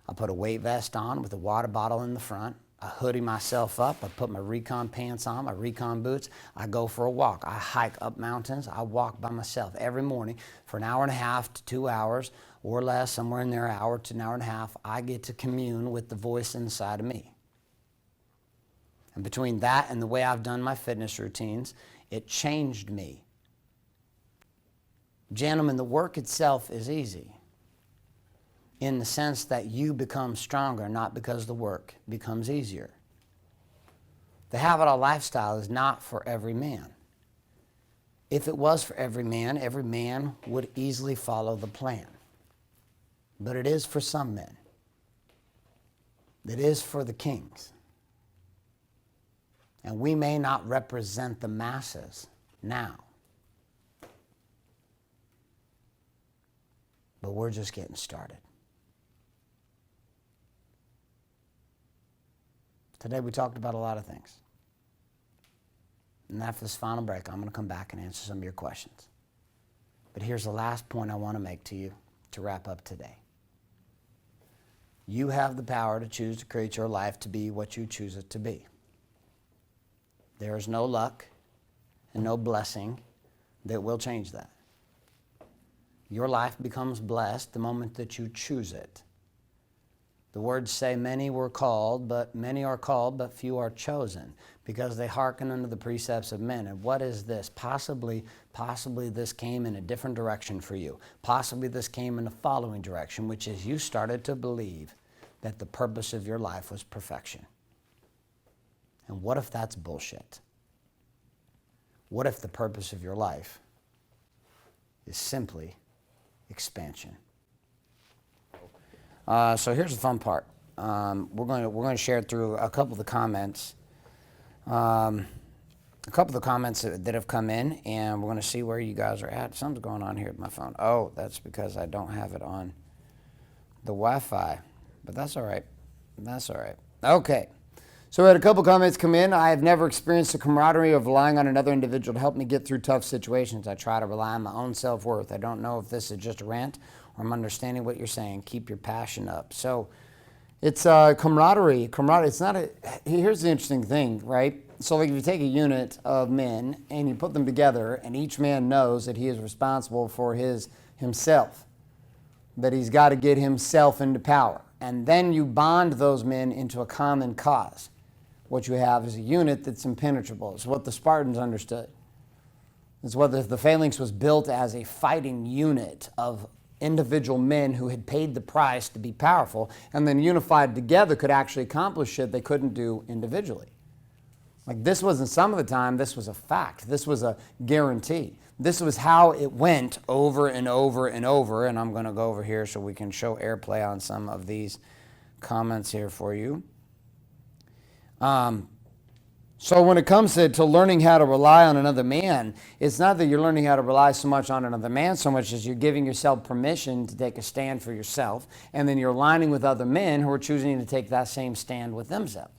I put a weight vest on with a water bottle in the front. I hoodie myself up. I put my recon pants on, my recon boots. I go for a walk. I hike up mountains. I walk by myself every morning for an hour and a half to 2 hours or less, somewhere in there, an hour to an hour and a half. I get to commune with the voice inside of me. And between that and the way I've done my fitness routines, it changed me. Gentlemen, the work itself is easy in the sense that you become stronger, not because the work becomes easier. The habit of lifestyle is not for every man. If it was for every man would easily follow the plan. But it is for some men. that is for the kings. And we may not represent the masses now, but we're just getting started. Today we talked about a lot of things. And after this final break, I'm going to come back and answer some of your questions. But here's the last point I want to make to you to wrap up today. You have the power to choose to create your life to be what you choose it to be. There is no luck and no blessing that will change that. Your life becomes blessed the moment that you choose it. The words say many are called, but few are chosen, because they hearken unto the precepts of men. And what is this? Possibly this came in a different direction for you. Possibly this came in the following direction, which is you started to believe that the purpose of your life was perfection. And what if that's bullshit? What if the purpose of your life is simply expansion? So here's the fun part. We're going to share through a couple of the comments. A couple of the comments that have come in, and we're going to see where you guys are at. Something's going on here with my phone. Oh, that's because I don't have it on the Wi-Fi, but that's all right. That's all right. Okay. So we had a couple comments come in. I have never experienced the camaraderie of relying on another individual to help me get through tough situations. I try to rely on my own self-worth. I don't know if this is just a rant or I'm understanding what you're saying. Keep your passion up. So it's camaraderie. It's not a, here's the interesting thing, right? So like if you take a unit of men and you put them together and each man knows that he is responsible for himself, that he's got to get himself into power. And then you bond those men into a common cause. What you have is a unit that's impenetrable. It's what the Spartans understood. It's what the phalanx was built as, a fighting unit of individual men who had paid the price to be powerful and then unified together could actually accomplish shit they couldn't do individually. Like this wasn't some of the time, this was a fact. This was a guarantee. This was how it went over and over and over. And I'm going to go over here so we can show airplay on some of these comments here for you. So when it comes to learning how to rely on another man, it's not that you're learning how to rely so much on another man so much as you're giving yourself permission to take a stand for yourself, and then you're aligning with other men who are choosing to take that same stand with themselves.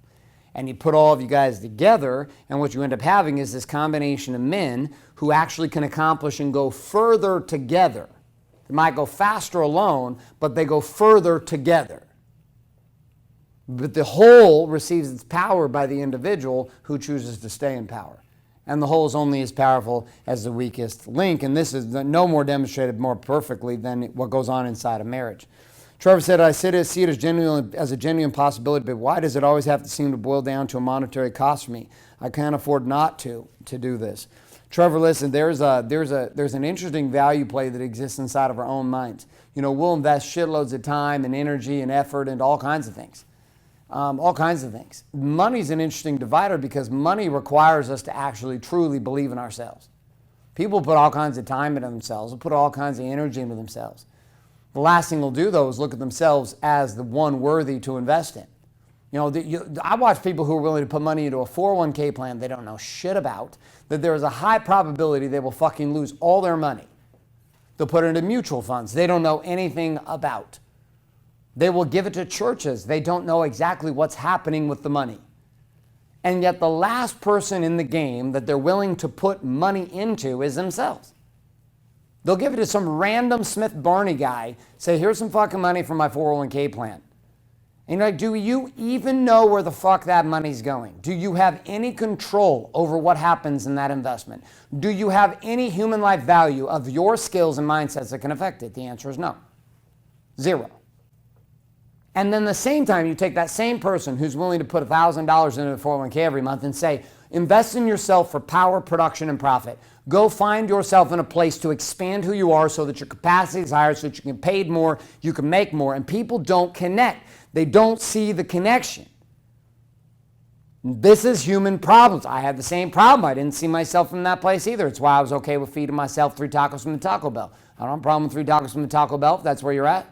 And you put all of you guys together, and what you end up having is this combination of men who actually can accomplish and go further together. They might go faster alone, but they go further together. But the whole receives its power by the individual who chooses to stay in power. And the whole is only as powerful as the weakest link. And this is no more demonstrated more perfectly than what goes on inside a marriage. Trevor said, I see it as a genuine possibility, but why does it always have to seem to boil down to a monetary cost for me? I can't afford not to do this. Trevor, listen, there's an interesting value play that exists inside of our own minds. You know, we'll invest shitloads of time and energy and effort into all kinds of things. All kinds of things. Money's an interesting divider because money requires us to actually truly believe in ourselves. People put all kinds of time into themselves, will put all kinds of energy into themselves. The last thing they'll do, though, is look at themselves as the one worthy to invest in. You know, I watch people who are willing to put money into a 401k plan they don't know shit about, that there is a high probability they will fucking lose all their money. They'll put it into mutual funds they don't know anything about. They will give it to churches. They don't know exactly what's happening with the money. And yet the last person in the game that they're willing to put money into is themselves. They'll give it to some random Smith Barney guy, say, here's some fucking money for my 401k plan. And you're like, do you even know where the fuck that money's going? Do you have any control over what happens in that investment? Do you have any human life value of your skills and mindsets that can affect it? The answer is no. Zero. And then the same time, you take that same person who's willing to put $1,000 into the 401k every month and say, invest in yourself for power, production, and profit. Go find yourself in a place to expand who you are so that your capacity is higher, so that you can pay more, you can make more. And people don't connect. They don't see the connection. This is human problems. I had the same problem. I didn't see myself in that place either. It's why I was okay with feeding myself 3 tacos from the Taco Bell. I don't have a problem with 3 tacos from the Taco Bell if that's where you're at.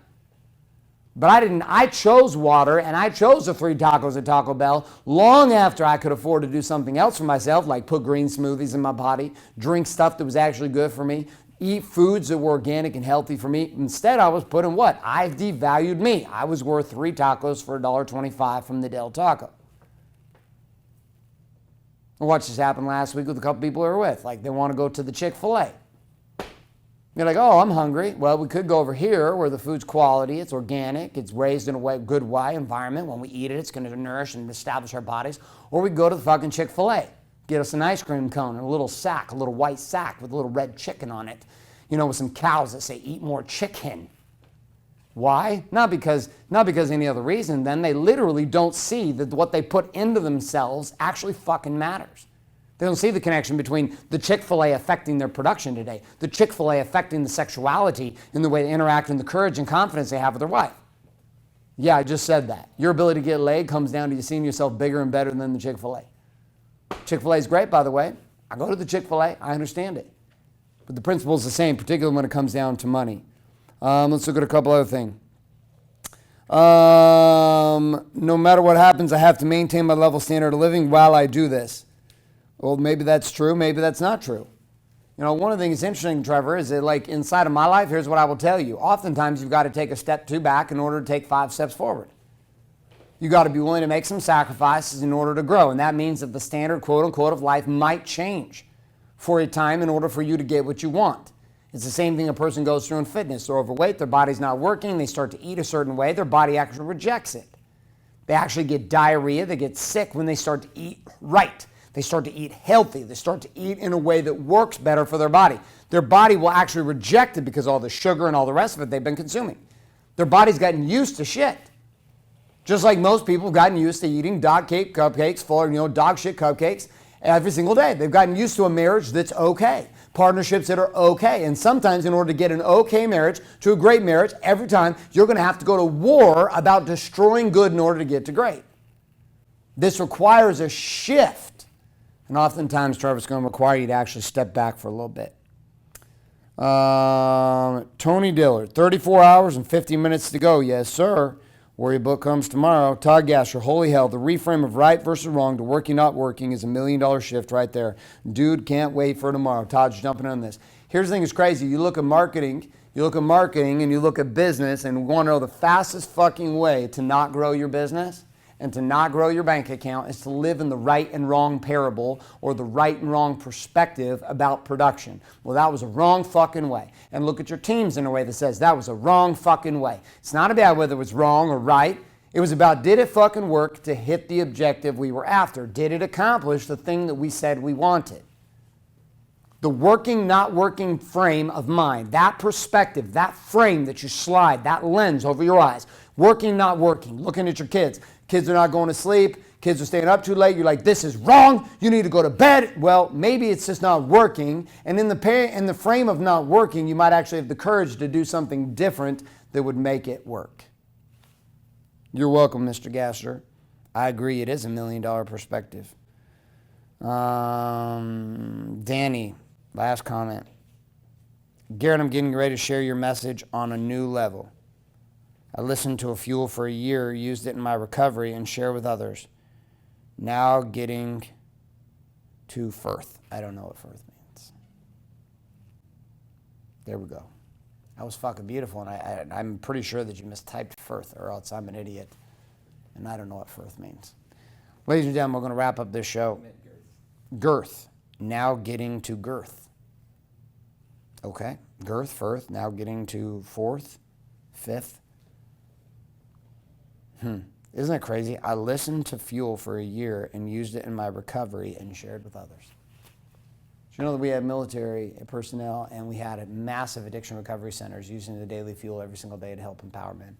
But I chose water, and I chose the 3 tacos at Taco Bell long after I could afford to do something else for myself, like put green smoothies in my body, drink stuff that was actually good for me, eat foods that were organic and healthy for me. Instead, I was putting what? I devalued me. I was worth 3 tacos for $1.25 from the Del Taco. I watched this happen last week with a couple people we were with. Like, they want to go to the Chick-fil-A. You're like, oh, I'm hungry. Well, we could go over here where the food's quality, it's organic, it's raised in a good environment. When we eat it, it's going to nourish and establish our bodies. Or we go to the fucking Chick-fil-A, get us an ice cream cone and a little sack, a little white sack with a little red chicken on it, you know, with some cows that say, eat more chicken. Why? Not because any other reason. Then they literally don't see that what they put into themselves actually fucking matters. They don't see the connection between the Chick-fil-A affecting their production today, the Chick-fil-A affecting the sexuality in the way they interact and the courage and confidence they have with their wife. Yeah, I just said that. Your ability to get laid comes down to you seeing yourself bigger and better than the Chick-fil-A. Chick-fil-A is great, by the way. I go to the Chick-fil-A. I understand it. But the principle is the same, particularly when it comes down to money. Let's look at a couple other things. No matter what happens, I have to maintain my level standard of living while I do this. Well, maybe that's true. Maybe that's not true. You know, one of the things that's interesting, Trevor, is that like inside of my life, here's what I will tell you. Oftentimes, you've got to take a step 2 back in order to take 5 steps forward. You got to be willing to make some sacrifices in order to grow. And that means that the standard, quote unquote, of life might change for a time in order for you to get what you want. It's the same thing a person goes through in fitness. They're overweight, their body's not working, they start to eat a certain way, their body actually rejects it. They actually get diarrhea, they get sick when they start to eat right. They start to eat healthy. They start to eat in a way that works better for their body. Their body will actually reject it because of all the sugar and all the rest of it they've been consuming. Their body's gotten used to shit. Just like most people have gotten used to eating dog cake cupcakes, dog shit cupcakes every single day. They've gotten used to a marriage that's okay, partnerships that are okay. And sometimes in order to get an okay marriage to a great marriage, every time you're going to have to go to war about destroying good in order to get to great. This requires a shift. And oftentimes, Trevor, it's going to require you to actually step back for a little bit. Tony Dillard, 34 hours and 50 minutes to go. Yes, sir. WarriorBook comes tomorrow. Todd Gasser, holy hell, the reframe of right versus wrong to working, not working is $1 million shift right there. Dude, can't wait for tomorrow. Todd's jumping on this. Here's the thing that's crazy. You look at marketing and you look at business and you want to know the fastest fucking way to not grow your business and to not grow your bank account is to live in the right and wrong parable or the right and wrong perspective about production. Well, that was a wrong fucking way. And look at your teams in a way that says that was a wrong fucking way. It's not about whether it was wrong or right. It was about, did it fucking work to hit the objective we were after? Did it accomplish the thing that we said we wanted? The working, not working frame of mind, that perspective, that frame that you slide, that lens over your eyes, working, not working, looking at your kids. Kids are not going to sleep. Kids are staying up too late. You're like, this is wrong. You need to go to bed. Well, maybe it's just not working. And in the frame of not working, you might actually have the courage to do something different that would make it work. You're welcome, Mr. Gasser. I agree. It is $1 million perspective. Danny, last comment. Garrett, I'm getting ready to share your message on a new level. I listened to a fuel for a year, used it in my recovery, and share with others. Now getting to Firth. I don't know what Firth means. There we go. That was fucking beautiful, and I'm pretty sure that you mistyped Firth, or else I'm an idiot, and I don't know what Firth means. Ladies and gentlemen, we're going to wrap up this show. Girth. Now getting to girth. Okay. Girth, Firth. Now getting to fourth, fifth. Isn't it crazy? I listened to fuel for a year and used it in my recovery and shared with others. Do you know that we had military personnel and we had massive addiction recovery centers using the daily fuel every single day to help empower men?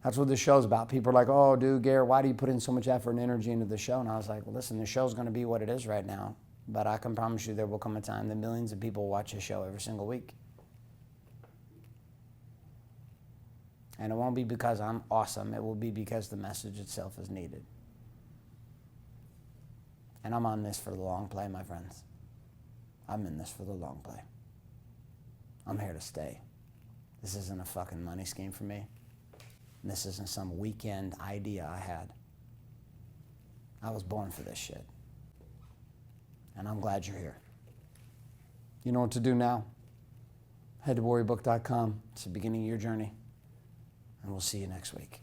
That's what this show's about. People are like, oh, dude, Garrett, why do you put in so much effort and energy into the show? And I was like, well, listen, the show's going to be what it is right now. But I can promise you there will come a time that millions of people watch this show every single week. And it won't be because I'm awesome. It will be because the message itself is needed. And I'm on this for the long play, my friends. I'm in this for the long play. I'm here to stay. This isn't a fucking money scheme for me. And this isn't some weekend idea I had. I was born for this shit. And I'm glad you're here. You know what to do now? Head to WarriorBook.com. It's the beginning of your journey. And we'll see you next week.